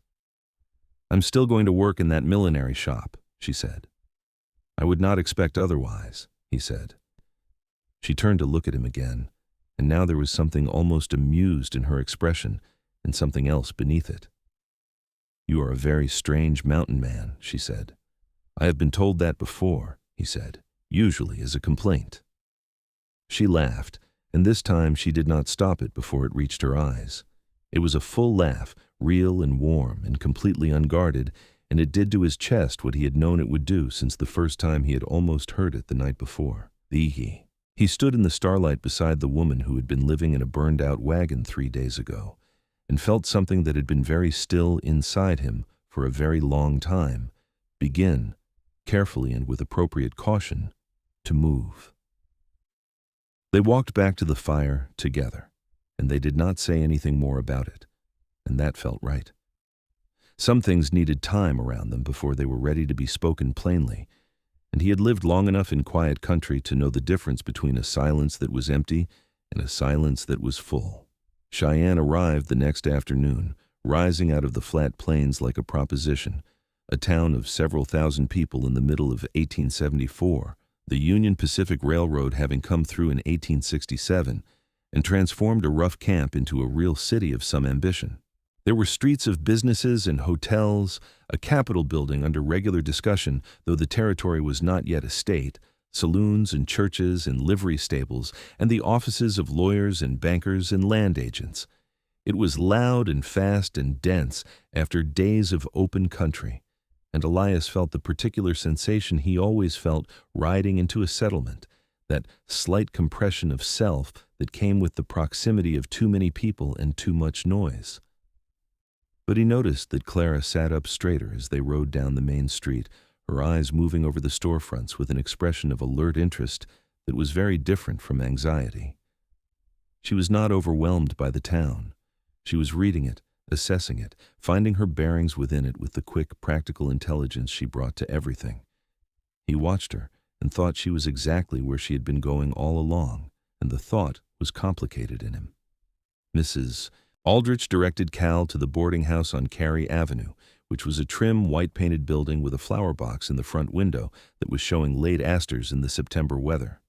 "I'm still going to work in that millinery shop," she said. "I would not expect otherwise," he said. She turned to look at him again, and now there was something almost amused in her expression and something else beneath it. "You are a very strange mountain man," she said. "I have been told that before," he said, "usually as a complaint." She laughed, and this time she did not stop it before it reached her eyes. It was a full laugh, real and warm and completely unguarded, and it did to his chest what he had known it would do since the first time he had almost heard it the night before. He stood in the starlight beside the woman who had been living in a burned-out wagon 3 days ago, and felt something that had been very still inside him for a very long time begin, carefully and with appropriate caution, to move. They walked back to the fire together, and they did not say anything more about it, and that felt right. Some things needed time around them before they were ready to be spoken plainly, and he had lived long enough in quiet country to know the difference between a silence that was empty and a silence that was full. Cheyenne arrived the next afternoon, rising out of the flat plains like a proposition, a town of several thousand people in the middle of 1874, the Union Pacific Railroad having come through in 1867 and transformed a rough camp into a real city of some ambition. There were streets of businesses and hotels, a Capitol building under regular discussion, though the territory was not yet a state, saloons and churches and livery stables, and the offices of lawyers and bankers and land agents. It was loud and fast and dense after days of open country, and Elias felt the particular sensation he always felt riding into a settlement, that slight compression of self that came with the proximity of too many people and too much noise. But he noticed that Clara sat up straighter as they rode down the main street, her eyes moving over the storefronts with an expression of alert interest that was very different from anxiety. She was not overwhelmed by the town. She was reading it, assessing it, finding her bearings within it with the quick, practical intelligence she brought to everything. He watched her and thought she was exactly where she had been going all along, and the thought was complicated in him. Mrs. Aldrich directed Cal to the boarding house on Cary Avenue, which was a trim, white-painted building with a flower box in the front window that was showing late asters in the September weather.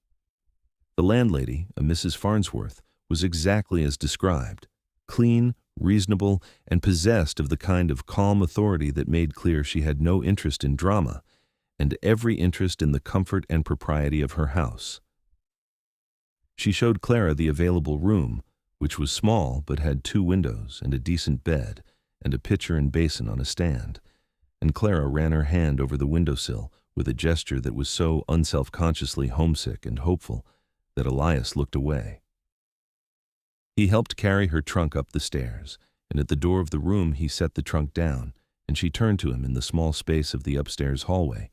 The landlady, a Mrs. Farnsworth, was exactly as described, clean, reasonable, and possessed of the kind of calm authority that made clear she had no interest in drama, and every interest in the comfort and propriety of her house. She showed Clara the available room, which was small but had 2 windows and a decent bed and a pitcher and basin on a stand, and Clara ran her hand over the windowsill with a gesture that was so unselfconsciously homesick and hopeful that Elias looked away. He helped carry her trunk up the stairs, and at the door of the room he set the trunk down, and she turned to him in the small space of the upstairs hallway,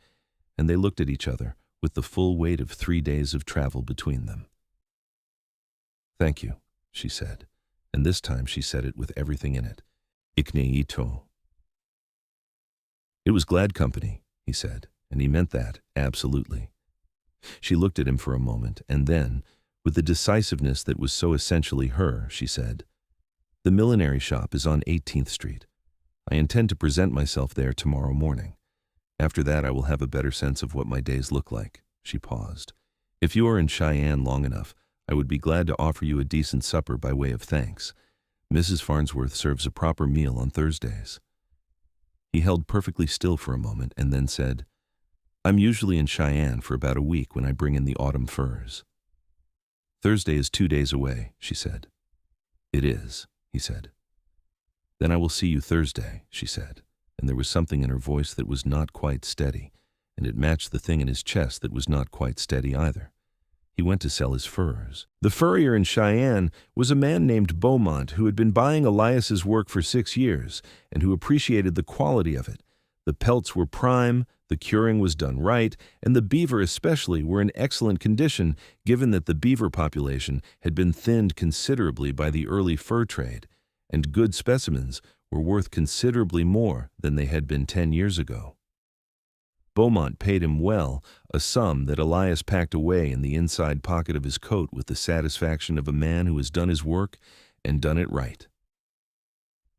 and they looked at each other with the full weight of 3 days of travel between them. "Thank you," she said, and this time she said it with everything in it. Ikneito. It was glad company, he said, and he meant that, absolutely. She looked at him for a moment, and then, with the decisiveness that was so essentially her, she said, "The millinery shop is on 18th Street. I intend to present myself there tomorrow morning. After that I will have a better sense of what my days look like." She paused. "If you are in Cheyenne long enough, I would be glad to offer you a decent supper by way of thanks. Mrs. Farnsworth serves a proper meal on Thursdays." He held perfectly still for a moment and then said, "I'm usually in Cheyenne for about a week when I bring in the autumn furs." "Thursday is 2 days away," she said. "It is," he said. "Then I will see you Thursday," she said, and there was something in her voice that was not quite steady, and it matched the thing in his chest that was not quite steady either. He went to sell his furs. The furrier in Cheyenne was a man named Beaumont who had been buying Elias's work for 6 years and who appreciated the quality of it. The pelts were prime, the curing was done right, and the beaver especially were in excellent condition given that the beaver population had been thinned considerably by the early fur trade, and good specimens were worth considerably more than they had been 10 years ago. Beaumont paid him well, a sum that Elias packed away in the inside pocket of his coat with the satisfaction of a man who has done his work and done it right.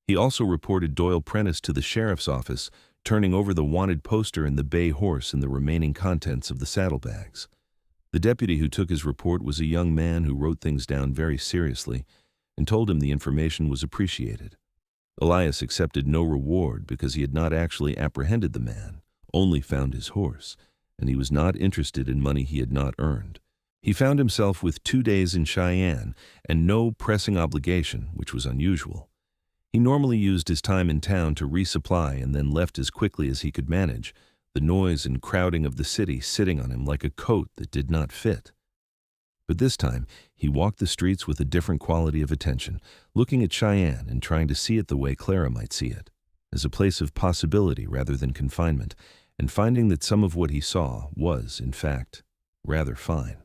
He also reported Doyle Prentice to the sheriff's office, turning over the wanted poster and the bay horse and the remaining contents of the saddlebags. The deputy who took his report was a young man who wrote things down very seriously and told him the information was appreciated. Elias accepted no reward because he had not actually apprehended the man, only found his horse, and he was not interested in money he had not earned. He found himself with 2 days in Cheyenne and no pressing obligation, which was unusual. He normally used his time in town to resupply and then left as quickly as he could manage, the noise and crowding of the city sitting on him like a coat that did not fit. But this time, he walked the streets with a different quality of attention, looking at Cheyenne and trying to see it the way Clara might see it, as a place of possibility rather than confinement, and finding that some of what he saw was, in fact, rather fine.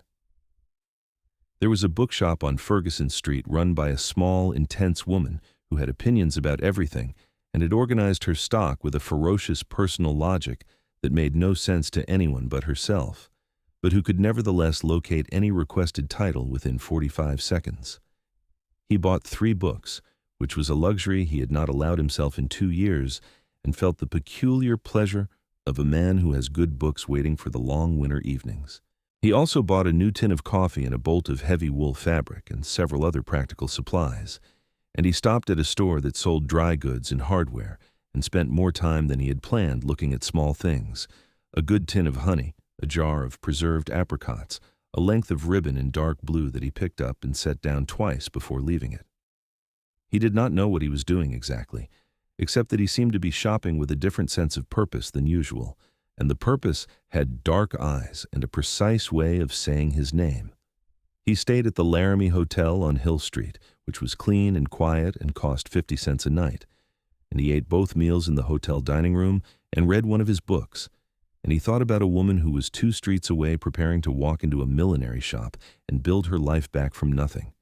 There was a bookshop on Ferguson Street run by a small, intense woman who had opinions about everything and had organized her stock with a ferocious personal logic that made no sense to anyone but herself, but who could nevertheless locate any requested title within 45 seconds. He bought 3 books, which was a luxury he had not allowed himself in 2 years, and felt the peculiar pleasure of a man who has good books waiting for the long winter evenings. He also bought a new tin of coffee and a bolt of heavy wool fabric and several other practical supplies, and he stopped at a store that sold dry goods and hardware and spent more time than he had planned looking at small things: a good tin of honey, a jar of preserved apricots, a length of ribbon in dark blue that he picked up and set down twice before leaving it. He did not know what he was doing exactly, except that he seemed to be shopping with a different sense of purpose than usual, and the purpose had dark eyes and a precise way of saying his name. He stayed at the Laramie Hotel on Hill Street, which was clean and quiet and cost 50 cents a night, and he ate both meals in the hotel dining room and read one of his books, and he thought about a woman who was 2 streets away preparing to walk into a millinery shop and build her life back from nothing,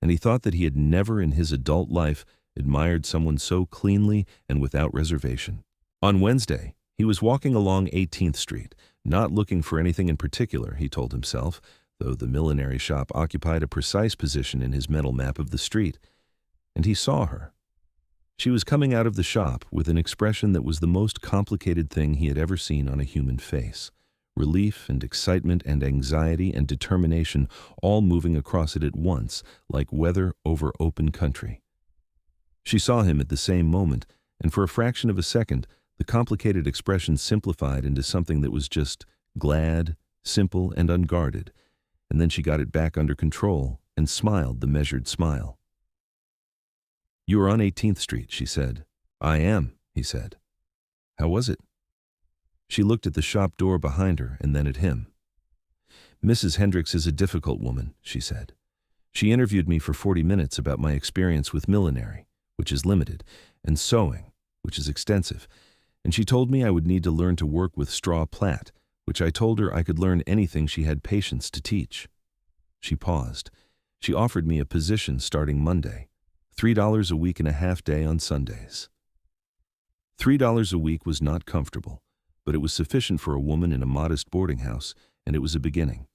and he thought that he had never in his adult life admired someone so cleanly and without reservation. On Wednesday, he was walking along 18th Street, not looking for anything in particular, he told himself, though the millinery shop occupied a precise position in his mental map of the street, and he saw her. She was coming out of the shop with an expression that was the most complicated thing he had ever seen on a human face: relief and excitement and anxiety and determination all moving across it at once, like weather over open country. She saw him at the same moment, and for a fraction of a second, the complicated expression simplified into something that was just glad, simple, and unguarded, and then she got it back under control and smiled the measured smile. "You are on 18th Street, she said. "I am," he said. "How was it?" She looked at the shop door behind her and then at him. "Mrs. Hendricks is a difficult woman," she said. "She interviewed me for 40 minutes about my experience with millinery, which is limited, and sewing, which is extensive, and she told me I would need to learn to work with straw plait, which I told her I could learn anything she had patience to teach." She paused. "She offered me a position starting Monday. $3 a week and a half day on Sundays. $3 a week was not comfortable, but it was sufficient for a woman in a modest boarding house, and it was a beginning.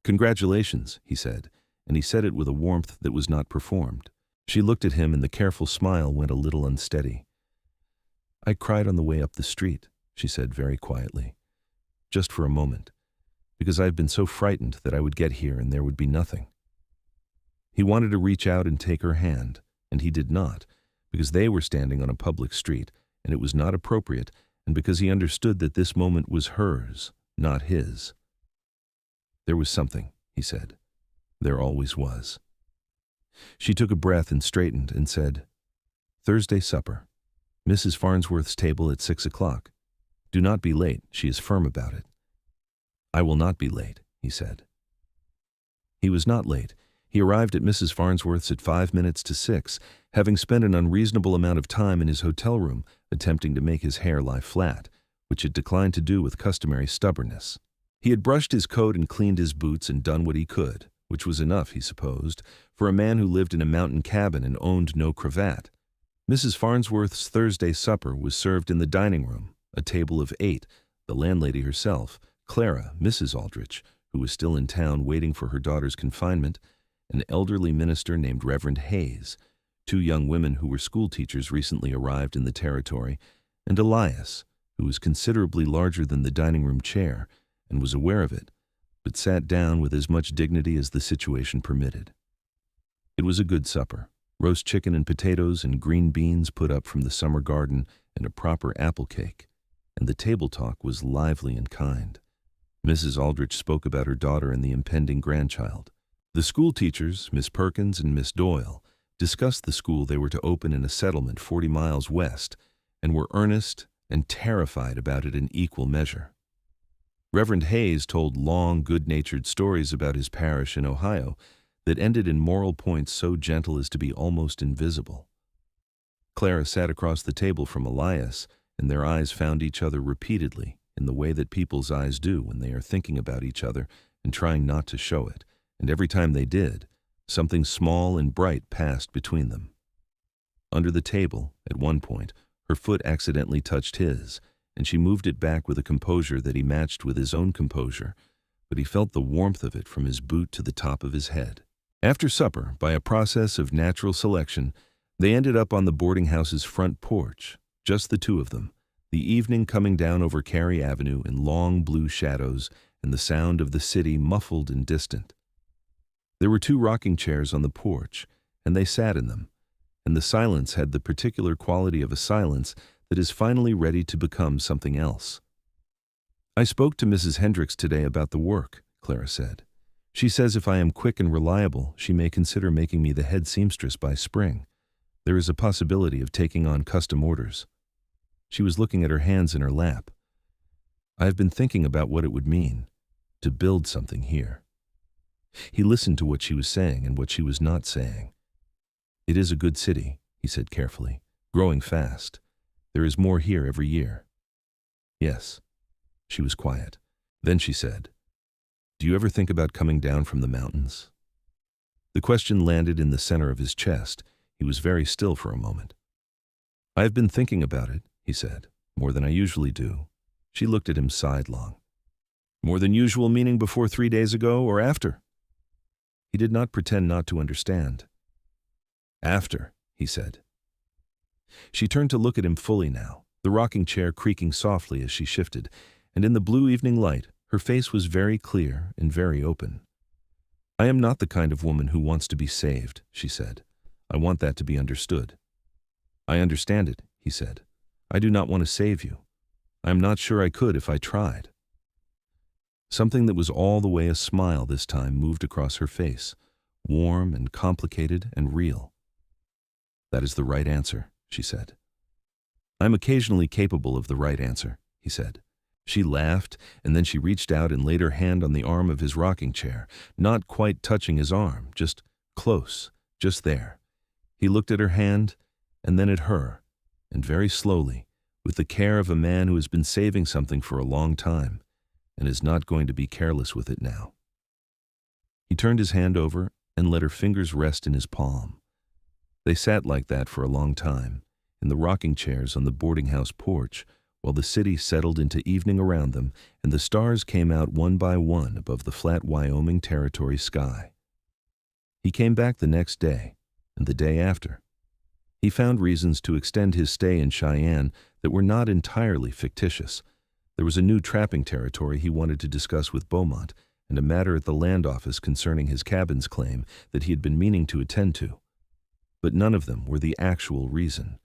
"Congratulations," he said, and he said it with a warmth that was not performed. She looked at him, and the careful smile went a little unsteady. "I cried on the way up the street," she said very quietly. "Just for a moment, because I have been so frightened that I would get here and there would be nothing." He wanted to reach out and take her hand, and he did not, because they were standing on a public street, and it was not appropriate, and because he understood that this moment was hers, not his. "There was something," he said. "There always was." She took a breath and straightened and said, "Thursday supper. Mrs. Farnsworth's table at 6 o'clock. Do not be late, she is firm about it." "I will not be late," he said. He was not late. He arrived at Mrs. Farnsworth's at 5 minutes to 6, having spent an unreasonable amount of time in his hotel room attempting to make his hair lie flat, which it declined to do with customary stubbornness. He had brushed his coat and cleaned his boots and done what he could, which was enough, he supposed, for a man who lived in a mountain cabin and owned no cravat. Mrs. Farnsworth's Thursday supper was served in the dining room, a table of 8, the landlady herself, Clara, Mrs. Aldrich, who was still in town waiting for her daughter's confinement, an elderly minister named Reverend Hayes, 2 young women who were school teachers recently arrived in the territory, and Elias, who was considerably larger than the dining room chair and was aware of it, but sat down with as much dignity as the situation permitted. It was a good supper. Roast chicken and potatoes and green beans put up from the summer garden and a proper apple cake, and the table talk was lively and kind. Mrs. Aldrich spoke about her daughter and the impending grandchild. The school teachers, Miss Perkins and Miss Doyle, discussed the school they were to open in a settlement 40 miles west, and were earnest and terrified about it in equal measure. Reverend Hayes told long, good-natured stories about his parish in Ohio that ended in moral points so gentle as to be almost invisible. Clara sat across the table from Elias, and their eyes found each other repeatedly in the way that people's eyes do when they are thinking about each other and trying not to show it, and every time they did, something small and bright passed between them. Under the table, at one point, her foot accidentally touched his, and she moved it back with a composure that he matched with his own composure, but he felt the warmth of it from his boot to the top of his head. After supper, by a process of natural selection, they ended up on the boarding house's front porch, just the 2 of them, the evening coming down over Cary Avenue in long blue shadows and the sound of the city muffled and distant. There were 2 rocking chairs on the porch, and they sat in them, and the silence had the particular quality of a silence that is finally ready to become something else. "I spoke to Mrs. Hendricks today about the work," Clara said. "She says if I am quick and reliable, she may consider making me the head seamstress by spring. There is a possibility of taking on custom orders." She was looking at her hands in her lap. "I have been thinking about what it would mean, to build something here." He listened to what she was saying and what she was not saying. "It is a good city," he said carefully, "growing fast. There is more here every year." "Yes." She was quiet. Then she said, "Do you ever think about coming down from the mountains?" The question landed in the center of his chest. He was very still for a moment. "I have been thinking about it," he said, "more than I usually do." She looked at him sidelong. "More than usual meaning before 3 days ago or after?" He did not pretend not to understand. "After," he said. She turned to look at him fully now, the rocking chair creaking softly as she shifted, and in the blue evening light, her face was very clear and very open. "I am not the kind of woman who wants to be saved," she said. "I want that to be understood." "I understand it," he said. "I do not want to save you. I am not sure I could if I tried." Something that was all the way a smile this time moved across her face, warm and complicated and real. "That is the right answer," she said. "I am occasionally capable of the right answer," he said. She laughed, and then she reached out and laid her hand on the arm of his rocking chair, not quite touching his arm, just close, just there. He looked at her hand, and then at her, and very slowly, with the care of a man who has been saving something for a long time, and is not going to be careless with it now. He turned his hand over and let her fingers rest in his palm. They sat like that for a long time, in the rocking chairs on the boarding house porch, while the city settled into evening around them and the stars came out one by one above the flat Wyoming Territory sky. He came back the next day, and the day after. He found reasons to extend his stay in Cheyenne that were not entirely fictitious. There was a new trapping territory he wanted to discuss with Beaumont, and a matter at the land office concerning his cabin's claim that he had been meaning to attend to. But none of them were the actual reason,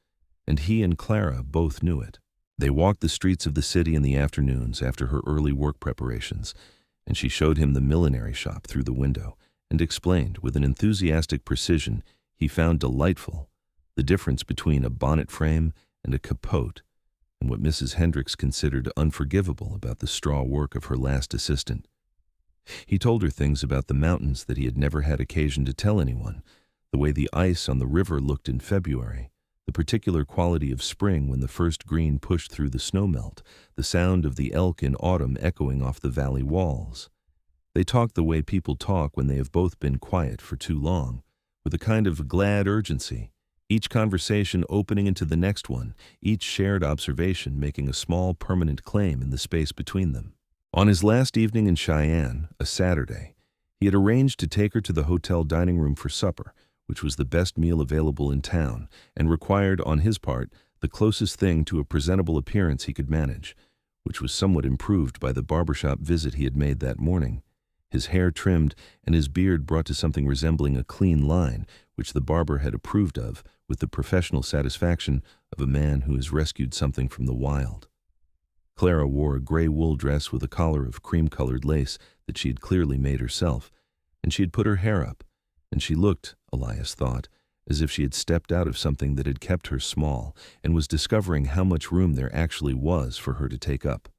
and he and Clara both knew it. They walked the streets of the city in the afternoons after her early work preparations, and she showed him the millinery shop through the window and explained with an enthusiastic precision he found delightful the difference between a bonnet frame and a capote, and what Mrs. Hendricks considered unforgivable about the straw work of her last assistant. He told her things about the mountains that he had never had occasion to tell anyone, the way the ice on the river looked in February, the particular quality of spring when the first green pushed through the snowmelt, the sound of the elk in autumn echoing off the valley walls. They talked the way people talk when they have both been quiet for too long, with a kind of glad urgency, each conversation opening into the next one, each shared observation making a small permanent claim in the space between them. On his last evening in Cheyenne, a Saturday, he had arranged to take her to the hotel dining room for supper, which was the best meal available in town, and required, on his part, the closest thing to a presentable appearance he could manage, which was somewhat improved by the barbershop visit he had made that morning. His hair trimmed and his beard brought to something resembling a clean line, which the barber had approved of, with the professional satisfaction of a man who has rescued something from the wild. Clara wore a gray wool dress with a collar of cream-colored lace that she had clearly made herself, and she had put her hair up, and she looked, Elias thought, as if she had stepped out of something that had kept her small and was discovering how much room there actually was for her to take up.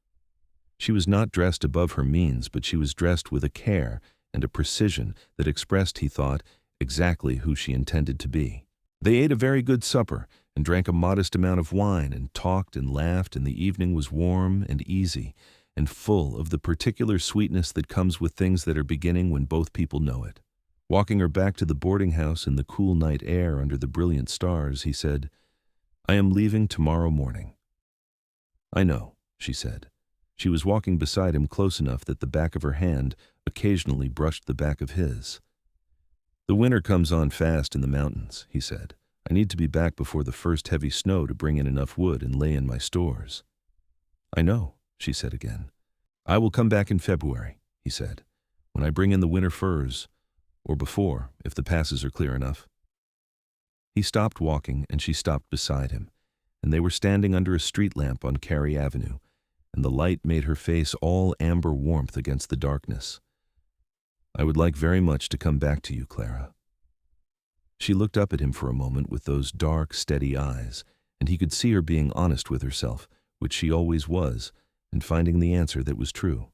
She was not dressed above her means, but she was dressed with a care and a precision that expressed, he thought, exactly who she intended to be. They ate a very good supper and drank a modest amount of wine and talked and laughed, and the evening was warm and easy and full of the particular sweetness that comes with things that are beginning when both people know it. Walking her back to the boarding house in the cool night air under the brilliant stars, he said, "I am leaving tomorrow morning." "I know," she said. She was walking beside him close enough that the back of her hand occasionally brushed the back of his. "The winter comes on fast in the mountains," he said. "I need to be back before the first heavy snow to bring in enough wood and lay in my stores." "I know," she said again. "I will come back in February," he said, "when I bring in the winter furs, or before, if the passes are clear enough." He stopped walking, and she stopped beside him, and they were standing under a street lamp on Cary Avenue, and the light made her face all amber warmth against the darkness. "I would like very much to come back to you, Clara." She looked up at him for a moment with those dark, steady eyes, and he could see her being honest with herself, which she always was, and finding the answer that was true.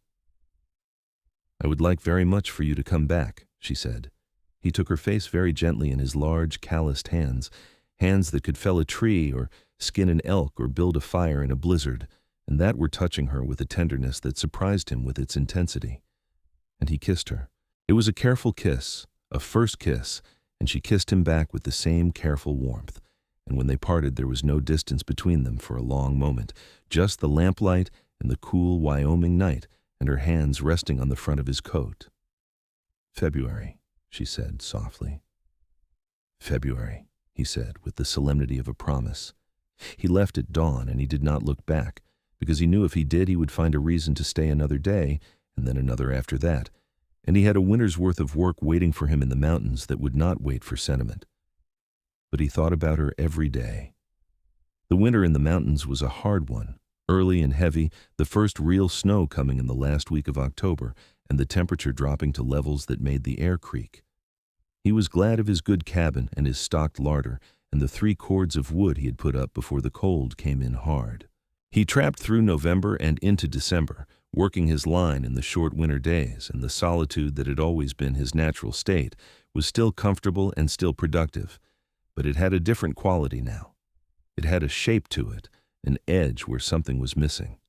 "I would like very much for you to come back," she said. He took her face very gently in his large, calloused hands, hands that could fell a tree or skin an elk or build a fire in a blizzard, and that were touching her with a tenderness that surprised him with its intensity. And he kissed her. It was a careful kiss, a first kiss, and she kissed him back with the same careful warmth, and when they parted there was no distance between them for a long moment, just the lamplight and the cool Wyoming night, and her hands resting on the front of his coat. "February," she said softly. "February," he said with the solemnity of a promise. He left at dawn, and he did not look back, because he knew if he did he would find a reason to stay another day, and then another after that, and he had a winter's worth of work waiting for him in the mountains that would not wait for sentiment. But he thought about her every day. The winter in the mountains was a hard one, early and heavy, the first real snow coming in the last week of October, and the temperature dropping to levels that made the air creak. He was glad of his good cabin and his stocked larder, and the 3 cords of wood he had put up before the cold came in hard. He trapped through November and into December, working his line in the short winter days, and the solitude that had always been his natural state was still comfortable and still productive, but it had a different quality now. It had a shape to it, an edge where something was missing.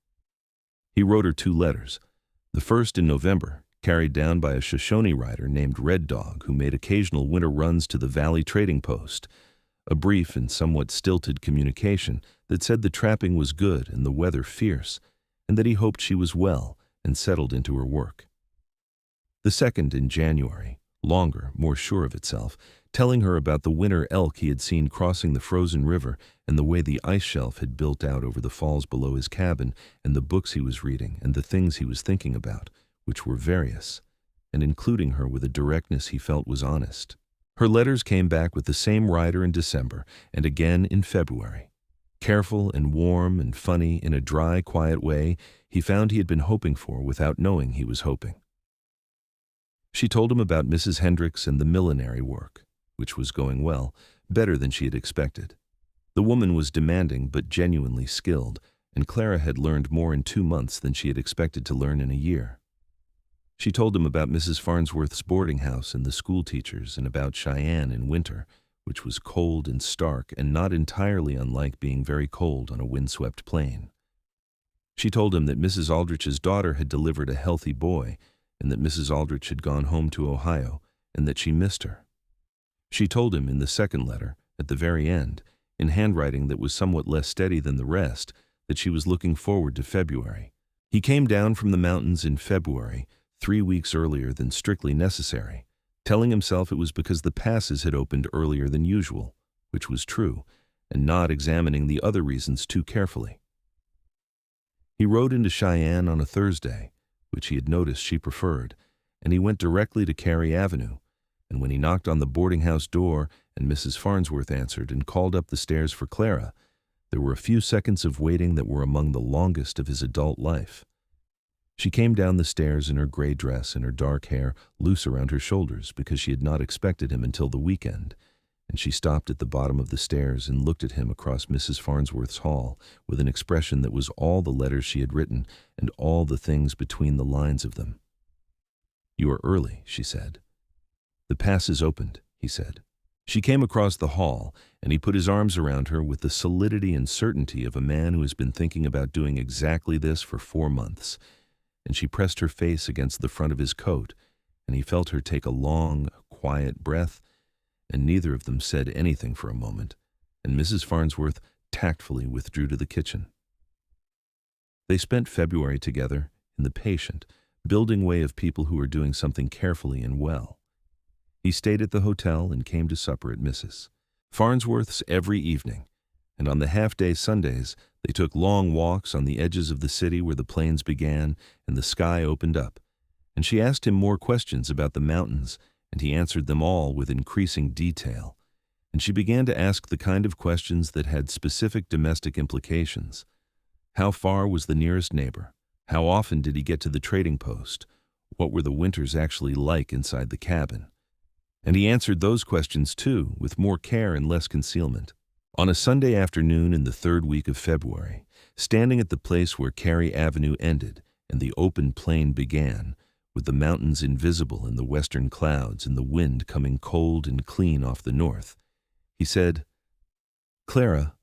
He wrote her 2 letters, the first in November, carried down by a Shoshone rider named Red Dog who made occasional winter runs to the Valley Trading Post, a brief and somewhat stilted communication that said the trapping was good and the weather fierce, and that he hoped she was well and settled into her work. The second in January, longer, more sure of itself, telling her about the winter elk he had seen crossing the frozen river and the way the ice shelf had built out over the falls below his cabin, and the books he was reading and the things he was thinking about, which were various, and including her with a directness he felt was honest. Her letters came back with the same rider in December and again in February. Careful and warm and funny in a dry, quiet way he found he had been hoping for without knowing he was hoping. She told him about Mrs. Hendricks and the millinery work, which was going well, better than she had expected. The woman was demanding but genuinely skilled, and Clara had learned more in 2 months than she had expected to learn in a year. She told him about Mrs. Farnsworth's boarding house and the school teachers, and about Cheyenne in winter, which was cold and stark and not entirely unlike being very cold on a windswept plain. She told him that Mrs. Aldrich's daughter had delivered a healthy boy, and that Mrs. Aldrich had gone home to Ohio, and that she missed her. She told him in the second letter, at the very end, in handwriting that was somewhat less steady than the rest, that she was looking forward to February. He came down from the mountains in February, 3 weeks earlier than strictly necessary, telling himself it was because the passes had opened earlier than usual, which was true, and not examining the other reasons too carefully. He rode into Cheyenne on a Thursday, which he had noticed she preferred, and he went directly to Cary Avenue, and when he knocked on the boarding house door and Mrs. Farnsworth answered and called up the stairs for Clara, there were a few seconds of waiting that were among the longest of his adult life. She came down the stairs in her gray dress and her dark hair loose around her shoulders because she had not expected him until the weekend, and she stopped at the bottom of the stairs and looked at him across Mrs. Farnsworth's hall with an expression that was all the letters she had written and all the things between the lines of them. "You are early," she said. "The pass is opened," he said. She came across the hall, and he put his arms around her with the solidity and certainty of a man who has been thinking about doing exactly this for 4 months, and she pressed her face against the front of his coat, and he felt her take a long, quiet breath, and neither of them said anything for a moment, and Mrs. Farnsworth tactfully withdrew to the kitchen. They spent February together in the patient, building way of people who are doing something carefully and well. He stayed at the hotel and came to supper at Mrs. Farnsworth's every evening, and on the half-day Sundays they took long walks on the edges of the city where the plains began and the sky opened up, and she asked him more questions about the mountains, and he answered them all with increasing detail, and she began to ask the kind of questions that had specific domestic implications. How far was the nearest neighbor? How often did he get to the trading post? What were the winters actually like inside the cabin? And he answered those questions too, with more care and less concealment. On a Sunday afternoon in the 3rd week of February, standing at the place where Cary Avenue ended and the open plain began, with the mountains invisible in the western clouds and the wind coming cold and clean off the north, he said, "Clara,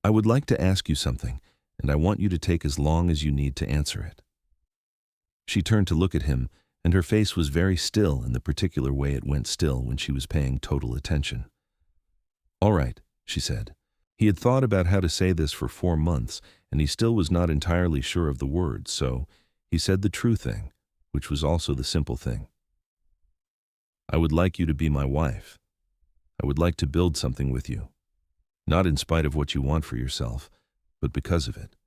I would like to ask you something, and I want you to take as long as you need to answer it." She turned to look at him, and her face was very still in the particular way it went still when she was paying total attention. "All right," she said. He had thought about how to say this for 4 months, and he still was not entirely sure of the words, so he said the true thing, which was also the simple thing. "I would like you to be my wife. I would like to build something with you, not in spite of what you want for yourself, but because of it.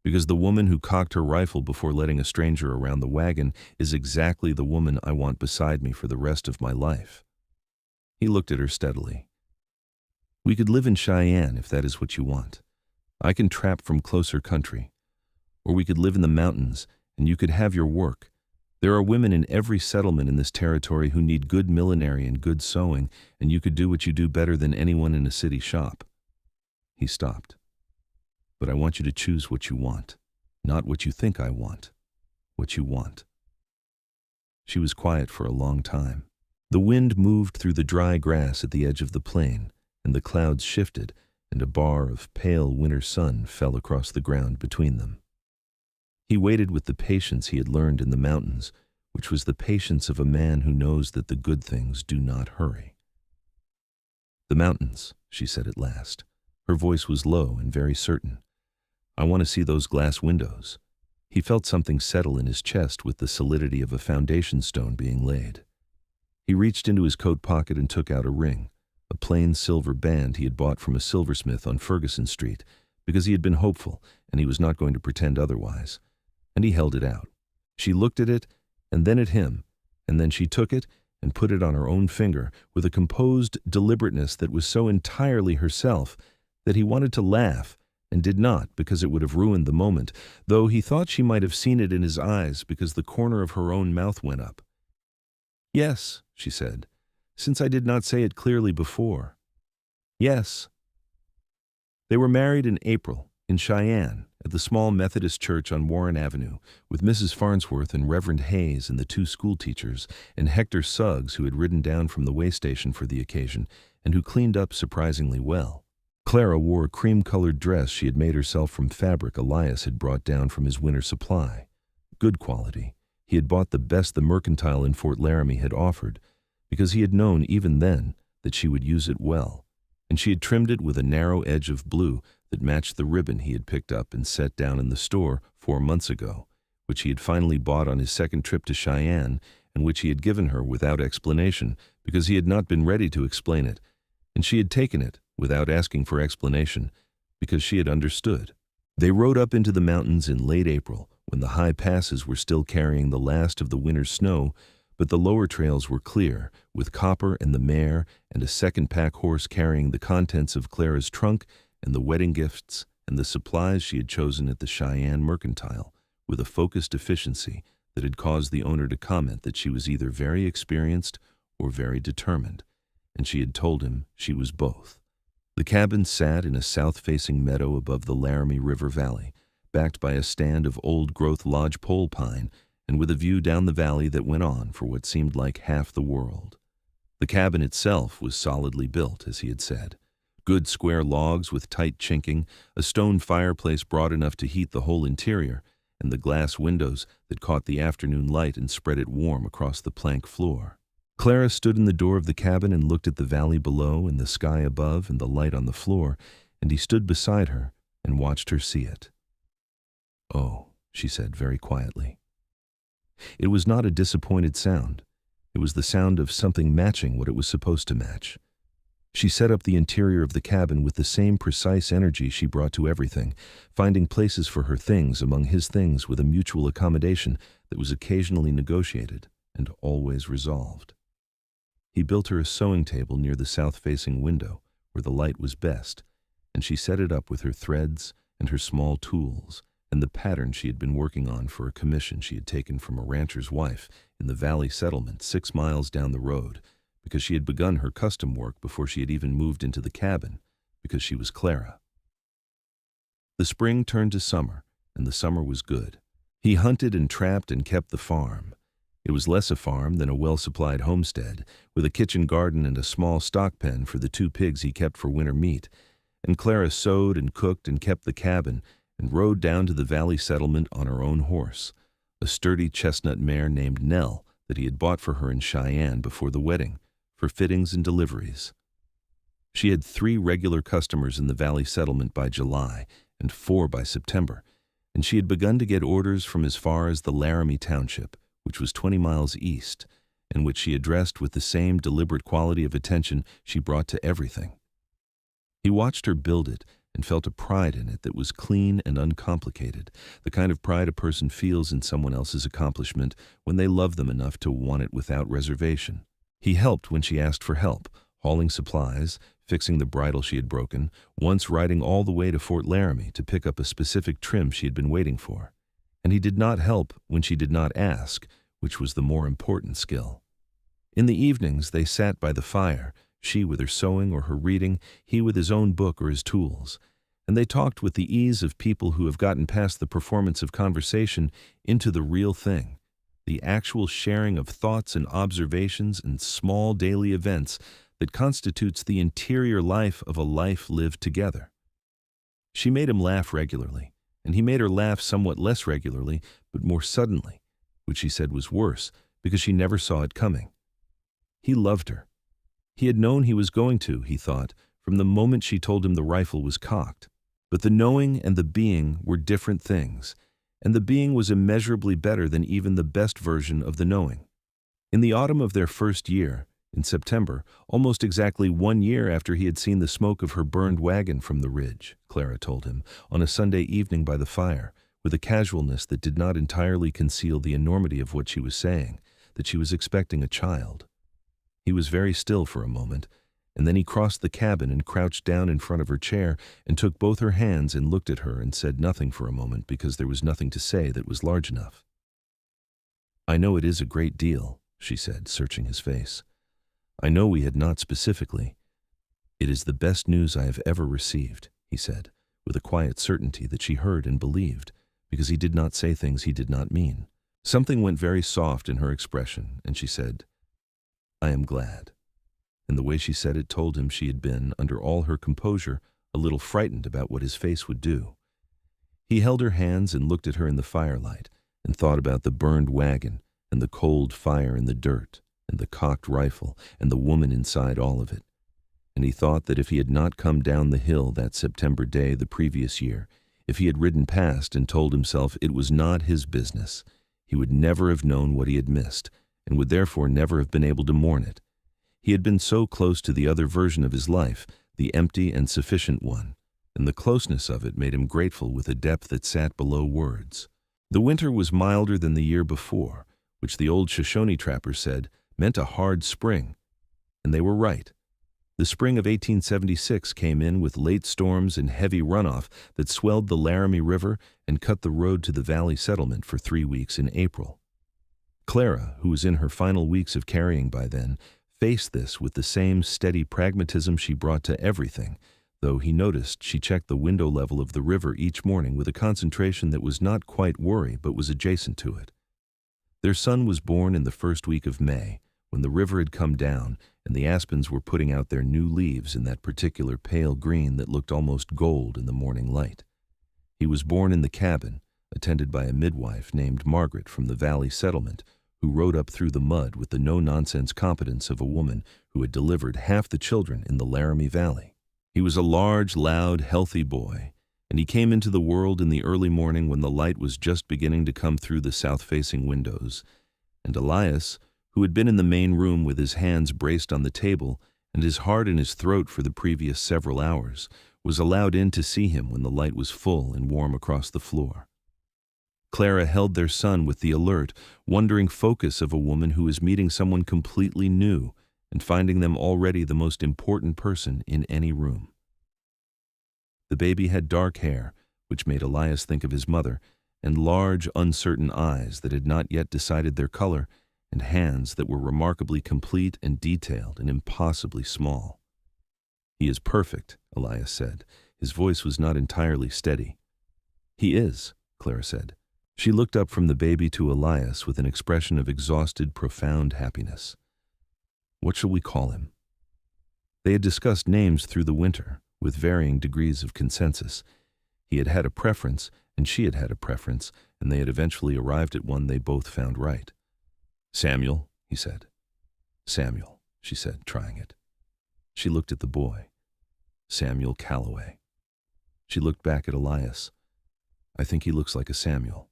Because the woman who cocked her rifle before letting a stranger around the wagon is exactly the woman I want beside me for the rest of my life." He looked at her steadily. "We could live in Cheyenne if that is what you want. I can trap from closer country. Or we could live in the mountains, and you could have your work. There are women in every settlement in this territory who need good millinery and good sewing, and you could do what you do better than anyone in a city shop." He stopped. "But I want you to choose what you want, not what you think I want, what you want." She was quiet for a long time. The wind moved through the dry grass at the edge of the plain, and the clouds shifted, and a bar of pale winter sun fell across the ground between them. He waited with the patience he had learned in the mountains, which was the patience of a man who knows that the good things do not hurry. "The mountains," she said at last. Her voice was low and very certain. "I want to see those glass windows." He felt something settle in his chest with the solidity of a foundation stone being laid. He reached into his coat pocket and took out a ring, a plain silver band he had bought from a silversmith on Ferguson Street, because he had been hopeful and he was not going to pretend otherwise. And he held it out. She looked at it and then at him, and then she took it and put it on her own finger with a composed deliberateness that was so entirely herself that he wanted to laugh and did not, because it would have ruined the moment, though he thought she might have seen it in his eyes because the corner of her own mouth went up. "Yes," she said, "since I did not say it clearly before. Yes." They were married in April, in Cheyenne, at the small Methodist church on Warren Avenue, with Mrs. Farnsworth and Reverend Hayes and the two schoolteachers, and Hector Suggs, who had ridden down from the way station for the occasion, and who cleaned up surprisingly well. Clara wore a cream-colored dress she had made herself from fabric Elias had brought down from his winter supply. Good quality. He had bought the best the mercantile in Fort Laramie had offered, because he had known even then that she would use it well, and she had trimmed it with a narrow edge of blue that matched the ribbon he had picked up and set down in the store 4 months ago, which he had finally bought on his second trip to Cheyenne, and which he had given her without explanation because he had not been ready to explain it, and she had taken it without asking for explanation because she had understood. They rode up into the mountains in late April, when the high passes were still carrying the last of the winter's snow, but the lower trails were clear, with Copper and the mare and a second pack horse carrying the contents of Clara's trunk and the wedding gifts and the supplies she had chosen at the Cheyenne Mercantile, with a focused efficiency that had caused the owner to comment that she was either very experienced or very determined, and she had told him she was both. The cabin sat in a south-facing meadow above the Laramie River Valley, backed by a stand of old-growth lodge pole pine, and with a view down the valley that went on for what seemed like half the world. The cabin itself was solidly built, as he had said. Good square logs with tight chinking, a stone fireplace broad enough to heat the whole interior, and the glass windows that caught the afternoon light and spread it warm across the plank floor. Clara stood in the door of the cabin and looked at the valley below and the sky above and the light on the floor, and he stood beside her and watched her see it. "Oh," she said very quietly. It was not a disappointed sound. It was the sound of something matching what it was supposed to match. She set up the interior of the cabin with the same precise energy she brought to everything, finding places for her things among his things with a mutual accommodation that was occasionally negotiated and always resolved. He built her a sewing table near the south-facing window, where the light was best, and she set it up with her threads and her small tools and the pattern she had been working on for a commission she had taken from a rancher's wife in the Valley settlement 6 miles down the road, because she had begun her custom work before she had even moved into the cabin, because she was Clara. The spring turned to summer, and the summer was good. He hunted and trapped and kept the farm. It was less a farm than a well-supplied homestead, with a kitchen garden and a small stock pen for the 2 pigs he kept for winter meat, and Clara sewed and cooked and kept the cabin and rode down to the valley settlement on her own horse, a sturdy chestnut mare named Nell that he had bought for her in Cheyenne before the wedding, for fittings and deliveries. She had 3 regular customers in the valley settlement by July and 4 by September, and she had begun to get orders from as far as the Laramie Township, which was 20 miles east, and which she addressed with the same deliberate quality of attention she brought to everything. He watched her build it and felt a pride in it that was clean and uncomplicated, the kind of pride a person feels in someone else's accomplishment when they love them enough to want it without reservation. He helped when she asked for help, hauling supplies, fixing the bridle she had broken, once riding all the way to Fort Laramie to pick up a specific trim she had been waiting for. And he did not help when she did not ask, which was the more important skill. In the evenings they sat by the fire, she with her sewing or her reading, he with his own book or his tools, and they talked with the ease of people who have gotten past the performance of conversation into the real thing, the actual sharing of thoughts and observations and small daily events that constitutes the interior life of a life lived together. She made him laugh regularly, and he made her laugh somewhat less regularly, but more suddenly, which she said was worse, because she never saw it coming. He loved her. He had known he was going to, he thought, from the moment she told him the rifle was cocked. But the knowing and the being were different things, and the being was immeasurably better than even the best version of the knowing. In the autumn of their first year, in September, almost exactly 1 year after he had seen the smoke of her burned wagon from the ridge, Clara told him, on a Sunday evening by the fire, with a casualness that did not entirely conceal the enormity of what she was saying, that she was expecting a child. He was very still for a moment, and then he crossed the cabin and crouched down in front of her chair and took both her hands and looked at her and said nothing for a moment because there was nothing to say that was large enough. "I know it is a great deal," she said, searching his face. "I know we had not specifically." "It is the best news I have ever received," he said, with a quiet certainty that she heard and believed, because he did not say things he did not mean. Something went very soft in her expression, and she said, "I am glad." And the way she said it told him she had been, under all her composure, a little frightened about what his face would do. He held her hands and looked at her in the firelight, and thought about the burned wagon, and the cold fire in the dirt, and the cocked rifle, and the woman inside all of it. And he thought that if he had not come down the hill that September day the previous year, if he had ridden past and told himself it was not his business, he would never have known what he had missed, and would therefore never have been able to mourn it. He had been so close to the other version of his life, the empty and sufficient one, and the closeness of it made him grateful with a depth that sat below words. The winter was milder than the year before, which the old Shoshone trappers said meant a hard spring, and they were right. The spring of 1876 came in with late storms and heavy runoff that swelled the Laramie River and cut the road to the valley settlement for 3 weeks in April. Clara, who was in her final weeks of carrying by then, faced this with the same steady pragmatism she brought to everything, though he noticed she checked the window level of the river each morning with a concentration that was not quite worry but was adjacent to it. Their son was born in the first week of May, when the river had come down and the aspens were putting out their new leaves in that particular pale green that looked almost gold in the morning light. He was born in the cabin, attended by a midwife named Margaret from the valley settlement, who rode up through the mud with the no-nonsense competence of a woman who had delivered half the children in the Laramie Valley. He was a large, loud, healthy boy, and he came into the world in the early morning when the light was just beginning to come through the south-facing windows, and Elias, who had been in the main room with his hands braced on the table and his heart in his throat for the previous several hours, was allowed in to see him when the light was full and warm across the floor. Clara held their son with the alert, wondering focus of a woman who is meeting someone completely new and finding them already the most important person in any room. The baby had dark hair, which made Elias think of his mother, and large, uncertain eyes that had not yet decided their color, and hands that were remarkably complete and detailed and impossibly small. "He is perfect," Elias said. His voice was not entirely steady. "He is," Clara said. She looked up from the baby to Elias with an expression of exhausted, profound happiness. "What shall we call him?" They had discussed names through the winter, with varying degrees of consensus. He had had a preference, and she had had a preference, and they had eventually arrived at one they both found right. "Samuel," he said. "Samuel," she said, trying it. She looked at the boy. "Samuel Calloway." She looked back at Elias. "I think he looks like a Samuel."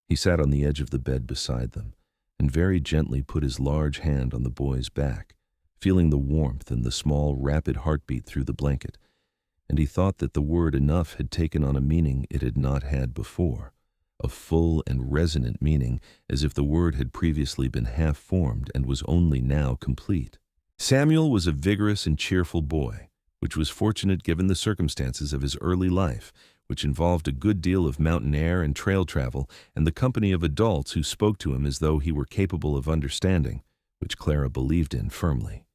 He sat on the edge of the bed beside them, and very gently put his large hand on the boy's back, feeling the warmth and the small, rapid heartbeat through the blanket, and he thought that the word enough had taken on a meaning it had not had before, a full and resonant meaning, as if the word had previously been half-formed and was only now complete. Samuel was a vigorous and cheerful boy, which was fortunate given the circumstances of his early life, which involved a good deal of mountain air and trail travel and the company of adults who spoke to him as though he were capable of understanding, which Clara believed in firmly.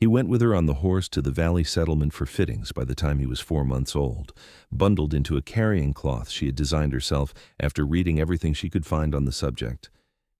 He went with her on the horse to the valley settlement for fittings by the time he was 4 months old, bundled into a carrying cloth she had designed herself after reading everything she could find on the subject,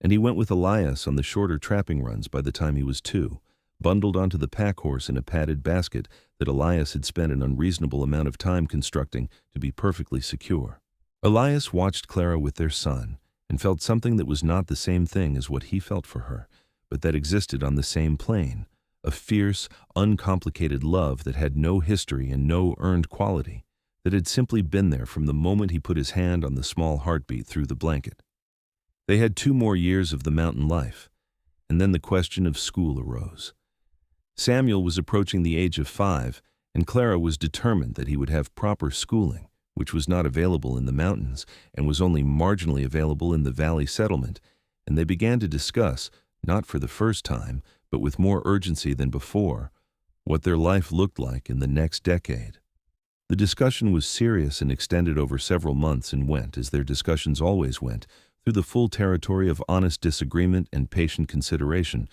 and he went with Elias on the shorter trapping runs by the time he was 2, bundled onto the pack horse in a padded basket that Elias had spent an unreasonable amount of time constructing to be perfectly secure. Elias watched Clara with their son and felt something that was not the same thing as what he felt for her, but that existed on the same plane, a fierce, uncomplicated love that had no history and no earned quality, that had simply been there from the moment he put his hand on the small heartbeat through the blanket. They had 2 more years of the mountain life, and then the question of school arose. Samuel was approaching the age of 5, and Clara was determined that he would have proper schooling, which was not available in the mountains and was only marginally available in the valley settlement, and they began to discuss, not for the first time, but with more urgency than before, what their life looked like in the next decade. The discussion was serious and extended over several months and went, as their discussions always went, through the full territory of honest disagreement and patient consideration,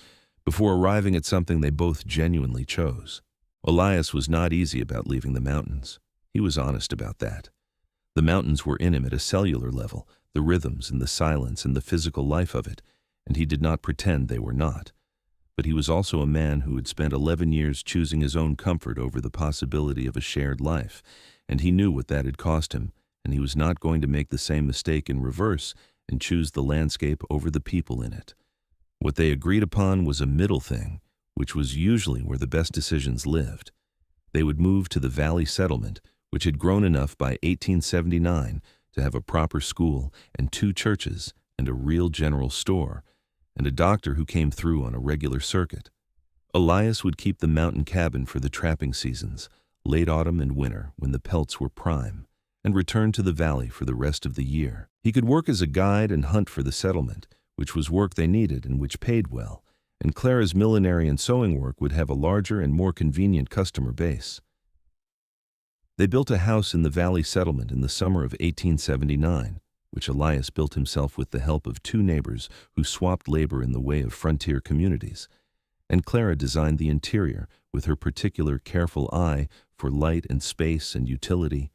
before arriving at something they both genuinely chose. Elias was not easy about leaving the mountains. He was honest about that. The mountains were in him at a cellular level, the rhythms and the silence and the physical life of it, and he did not pretend they were not. But he was also a man who had spent 11 years choosing his own comfort over the possibility of a shared life, and he knew what that had cost him, and he was not going to make the same mistake in reverse and choose the landscape over the people in it. What they agreed upon was a middle thing, which was usually where the best decisions lived. They would move to the valley settlement, which had grown enough by 1879 to have a proper school and 2 churches and a real general store, and a doctor who came through on a regular circuit. Elias would keep the mountain cabin for the trapping seasons, late autumn and winter when the pelts were prime, and return to the valley for the rest of the year. He could work as a guide and hunt for the settlement, which was work they needed and which paid well, and Clara's millinery and sewing work would have a larger and more convenient customer base. They built a house in the valley settlement in the summer of 1879, which Elias built himself with the help of 2 neighbors who swapped labor in the way of frontier communities, and Clara designed the interior with her particular careful eye for light and space and utility,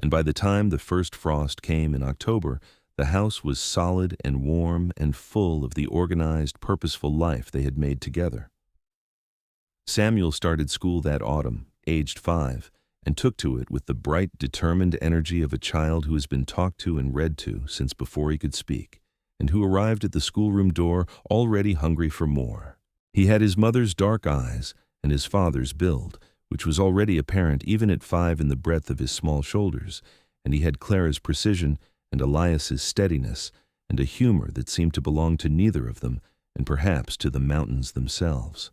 and by the time the first frost came in October, the house was solid and warm and full of the organized, purposeful life they had made together. Samuel started school that autumn, aged 5, and took to it with the bright, determined energy of a child who has been talked to and read to since before he could speak, and who arrived at the schoolroom door already hungry for more. He had his mother's dark eyes and his father's build, which was already apparent even at 5 in the breadth of his small shoulders, and he had Clara's precision and Elias's steadiness, and a humor that seemed to belong to neither of them, and perhaps to the mountains themselves.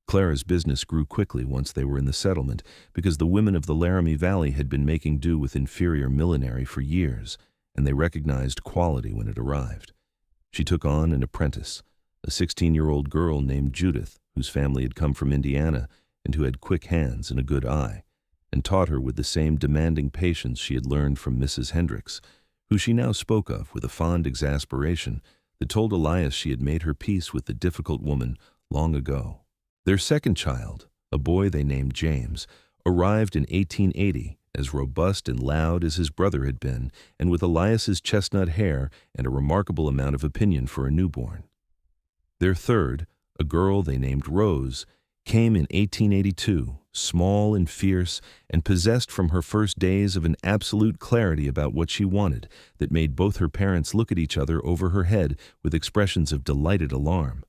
Clara's business grew quickly once they were in the settlement, because the women of the Laramie Valley had been making do with inferior millinery for years, and they recognized quality when it arrived. She took on an apprentice, a 16-year-old girl named Judith, whose family had come from Indiana and who had quick hands and a good eye, and taught her with the same demanding patience she had learned from Mrs. Hendricks, who she now spoke of with a fond exasperation that told Elias she had made her peace with the difficult woman long ago. Their second child, a boy they named James, arrived in 1880, as robust and loud as his brother had been, and with Elias's chestnut hair and a remarkable amount of opinion for a newborn. Their third, a girl they named Rose, came in 1882, small and fierce, and possessed from her first days of an absolute clarity about what she wanted that made both her parents look at each other over her head with expressions of delighted alarm.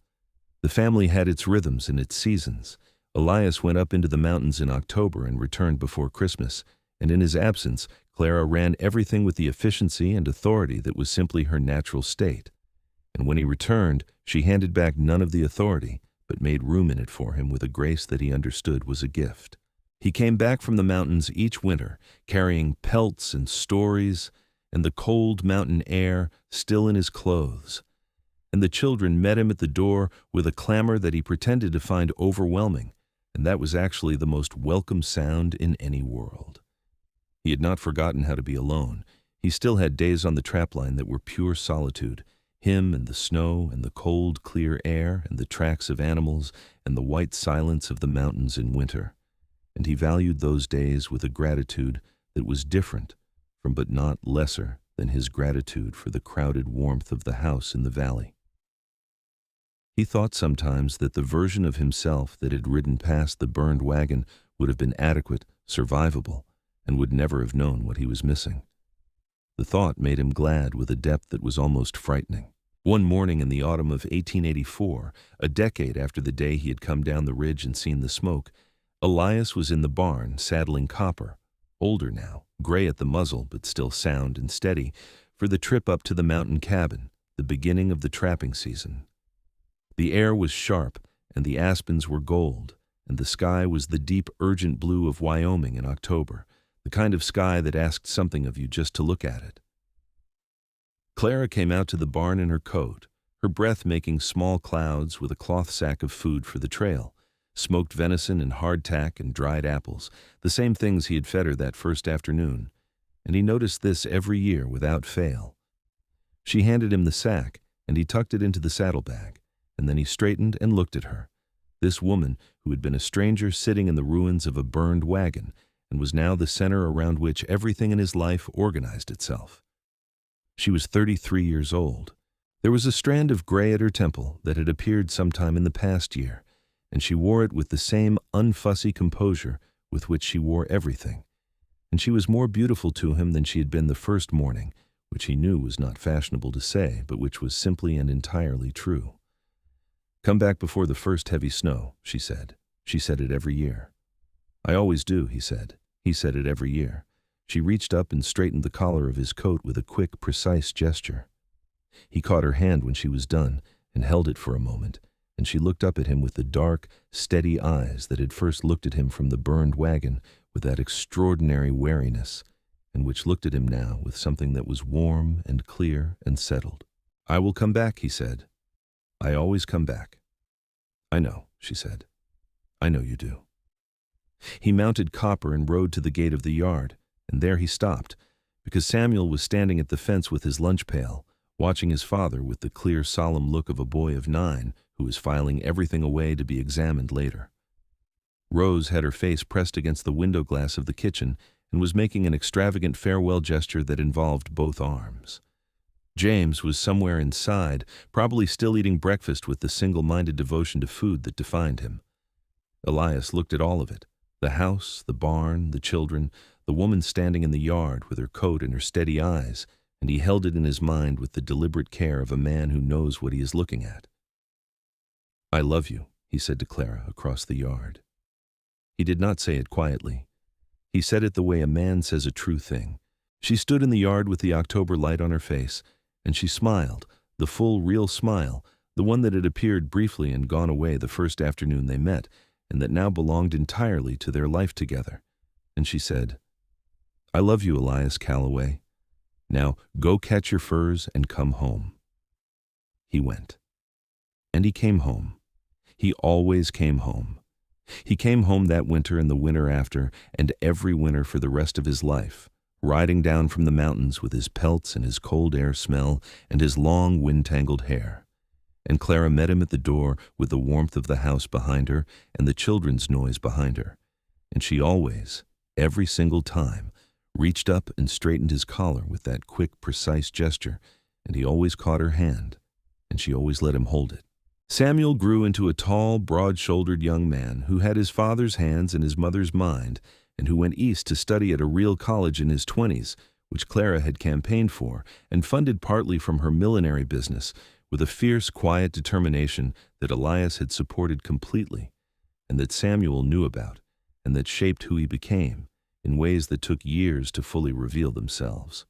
The family had its rhythms and its seasons. Elias went up into the mountains in October and returned before Christmas, and in his absence, Clara ran everything with the efficiency and authority that was simply her natural state. And when he returned, she handed back none of the authority, but made room in it for him with a grace that he understood was a gift. He came back from the mountains each winter, carrying pelts and stories, and the cold mountain air still in his clothes. And the children met him at the door with a clamor that he pretended to find overwhelming, and that was actually the most welcome sound in any world. He had not forgotten how to be alone. He still had days on the trapline that were pure solitude, him and the snow and the cold, clear air and the tracks of animals and the white silence of the mountains in winter. And he valued those days with a gratitude that was different from but not lesser than his gratitude for the crowded warmth of the house in the valley. He thought sometimes that the version of himself that had ridden past the burned wagon would have been adequate, survivable, and would never have known what he was missing. The thought made him glad with a depth that was almost frightening. One morning in the autumn of 1884, a decade after the day he had come down the ridge and seen the smoke, Elias was in the barn saddling Copper, older now, gray at the muzzle but still sound and steady, for the trip up to the mountain cabin, the beginning of the trapping season. The air was sharp, and the aspens were gold, and the sky was the deep, urgent blue of Wyoming in October, the kind of sky that asked something of you just to look at it. Clara came out to the barn in her coat, her breath making small clouds with a cloth sack of food for the trail, smoked venison and hardtack and dried apples, the same things he had fed her that first afternoon, and he noticed this every year without fail. She handed him the sack, and he tucked it into the saddlebag, and then he straightened and looked at her, this woman who had been a stranger sitting in the ruins of a burned wagon and was now the center around which everything in his life organized itself. She was 33 years old. There was a strand of gray at her temple that had appeared sometime in the past year, and she wore it with the same unfussy composure with which she wore everything. And she was more beautiful to him than she had been the first morning, which he knew was not fashionable to say, but which was simply and entirely true. "Come back before the first heavy snow," she said. She said it every year. "I always do," he said. He said it every year. She reached up and straightened the collar of his coat with a quick, precise gesture. He caught her hand when she was done and held it for a moment, and she looked up at him with the dark, steady eyes that had first looked at him from the burned wagon with that extraordinary wariness, and which looked at him now with something that was warm and clear and settled. "I will come back," he said. "I always come back." "I know," she said. "I know you do." He mounted Copper and rode to the gate of the yard, and there he stopped, because Samuel was standing at the fence with his lunch pail, watching his father with the clear, solemn look of a boy of 9 who was filing everything away to be examined later. Rose had her face pressed against the window glass of the kitchen and was making an extravagant farewell gesture that involved both arms. James was somewhere inside, probably still eating breakfast with the single-minded devotion to food that defined him. Elias looked at all of it, the house, the barn, the children, the woman standing in the yard with her coat and her steady eyes, and he held it in his mind with the deliberate care of a man who knows what he is looking at. "I love you," he said to Clara across the yard. He did not say it quietly. He said it the way a man says a true thing. She stood in the yard with the October light on her face, and she smiled, the full, real smile, the one that had appeared briefly and gone away the first afternoon they met, and that now belonged entirely to their life together. And she said, "I love you, Elias Calloway. Now go catch your furs and come home." He went. And he came home. He always came home. He came home that winter and the winter after, and every winter for the rest of his life, riding down from the mountains with his pelts and his cold air smell and his long wind-tangled hair. And Clara met him at the door with the warmth of the house behind her and the children's noise behind her. And she always, every single time, reached up and straightened his collar with that quick, precise gesture, and he always caught her hand, and she always let him hold it. Samuel grew into a tall, broad-shouldered young man who had his father's hands and his mother's mind, and who went east to study at a real college in his 20s, which Clara had campaigned for and funded partly from her millinery business, with a fierce, quiet determination that Elias had supported completely, and that Samuel knew about, and that shaped who he became, in ways that took years to fully reveal themselves.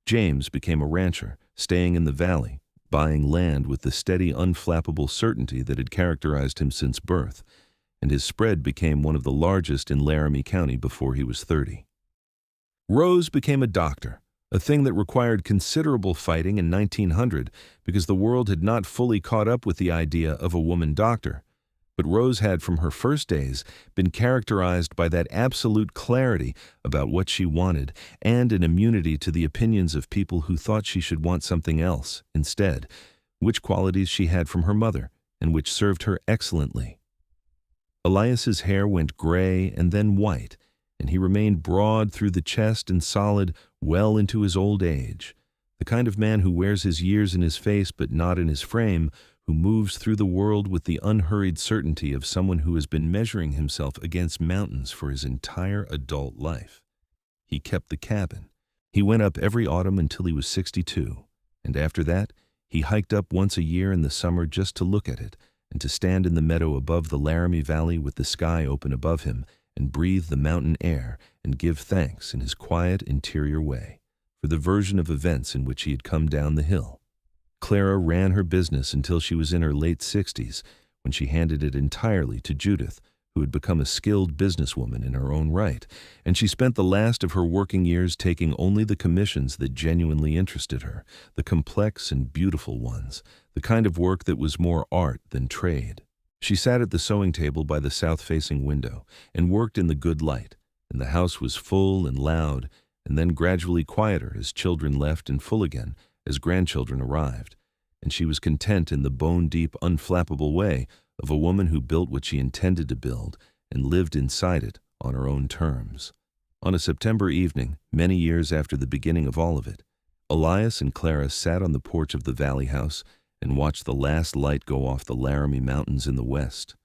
James became a rancher, staying in the valley, buying land with the steady, unflappable certainty that had characterized him since birth, and his spread became one of the largest in Laramie County before he was 30. Rose became a doctor, a thing that required considerable fighting in 1900 because the world had not fully caught up with the idea of a woman doctor. But Rose had from her first days been characterized by that absolute clarity about what she wanted and an immunity to the opinions of people who thought she should want something else instead, which qualities she had from her mother and which served her excellently. Elias's hair went gray and then white, and he remained broad through the chest and solid well into his old age, the kind of man who wears his years in his face but not in his frame, who moves through the world with the unhurried certainty of someone who has been measuring himself against mountains for his entire adult life. He kept the cabin. He went up every autumn until he was 62, and after that, He hiked up once a year in the summer just to look at it, and to stand in the meadow above the Laramie Valley with the sky open above him, and breathe the mountain air, and give thanks in his quiet interior way for the version of events in which he had come down the hill. Clara ran her business until she was in her late 60s, when she handed it entirely to Judith, who had become a skilled businesswoman in her own right, and she spent the last of her working years taking only the commissions that genuinely interested her, the complex and beautiful ones, the kind of work that was more art than trade. She sat at the sewing table by the south-facing window and worked in the good light, and the house was full and loud, and then gradually quieter as children left and full again as grandchildren arrived, and she was content in the bone-deep, unflappable way of a woman who built what she intended to build and lived inside it on her own terms. On a September evening, many years after the beginning of all of it, Elias and Clara sat on the porch of the Valley House and watched the last light go off the Laramie Mountains in the west.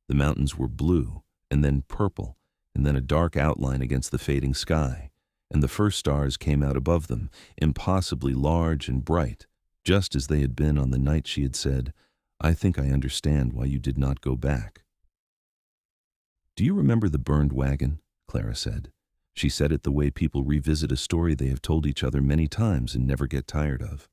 The mountains were blue, and then purple, and then a dark outline against the fading sky, and the first stars came out above them, impossibly large and bright, just as they had been on the night she had said, "I think I understand why you did not go back." "Do you remember the burned wagon?" Clara said. She said it the way people revisit a story they have told each other many times and never get tired of.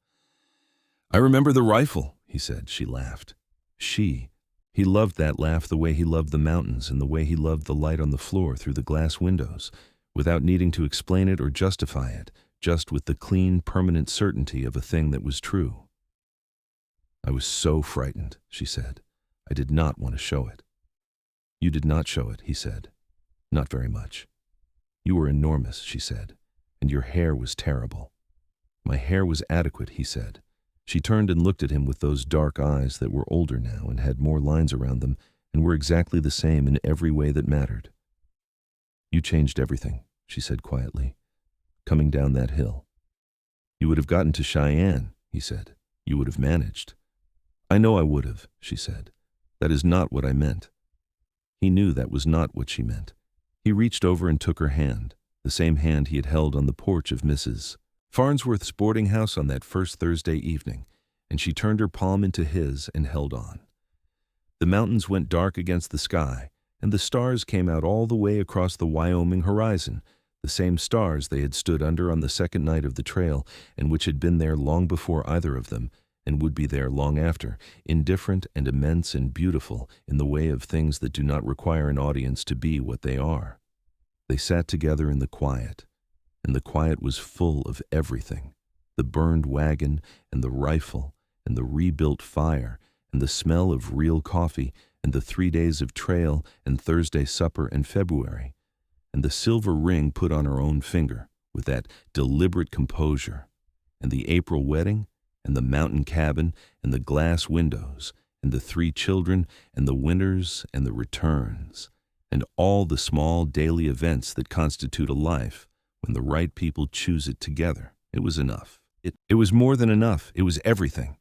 "I remember the rifle," he said. She laughed. He loved that laugh the way he loved the mountains and the way he loved the light on the floor through the glass windows, without needing to explain it or justify it, just with the clean, permanent certainty of a thing that was true. "I was so frightened," she said. "I did not want to show it." "You did not show it," he said. "Not very much." "You were enormous," she said, "and your hair was terrible." "My hair was adequate," he said. She turned and looked at him with those dark eyes that were older now and had more lines around them and were exactly the same in every way that mattered. "You changed everything," she said quietly, "coming down that hill." "You would have gotten to Cheyenne," he said. "You would have managed." "I know I would have," she said. "That is not what I meant." He knew that was not what she meant. He reached over and took her hand, the same hand he had held on the porch of Mrs. Farnsworth's boarding house on that first Thursday evening, and she turned her palm into his and held on. The mountains went dark against the sky, and the stars came out all the way across the Wyoming horizon, the same stars they had stood under on the second night of the trail, and which had been there long before either of them, and would be there long after, indifferent and immense and beautiful in the way of things that do not require an audience to be what they are. They sat together in the quiet, and the quiet was full of everything, the burned wagon and the rifle and the rebuilt fire and the smell of real coffee and the 3 days of trail and Thursday supper in February, and the silver ring put on her own finger with that deliberate composure, and the April wedding and the mountain cabin and the glass windows and the 3 children and the winters and the returns, and all the small daily events that constitute a life when the right people choose it together. It was enough. It was more than enough. It was everything.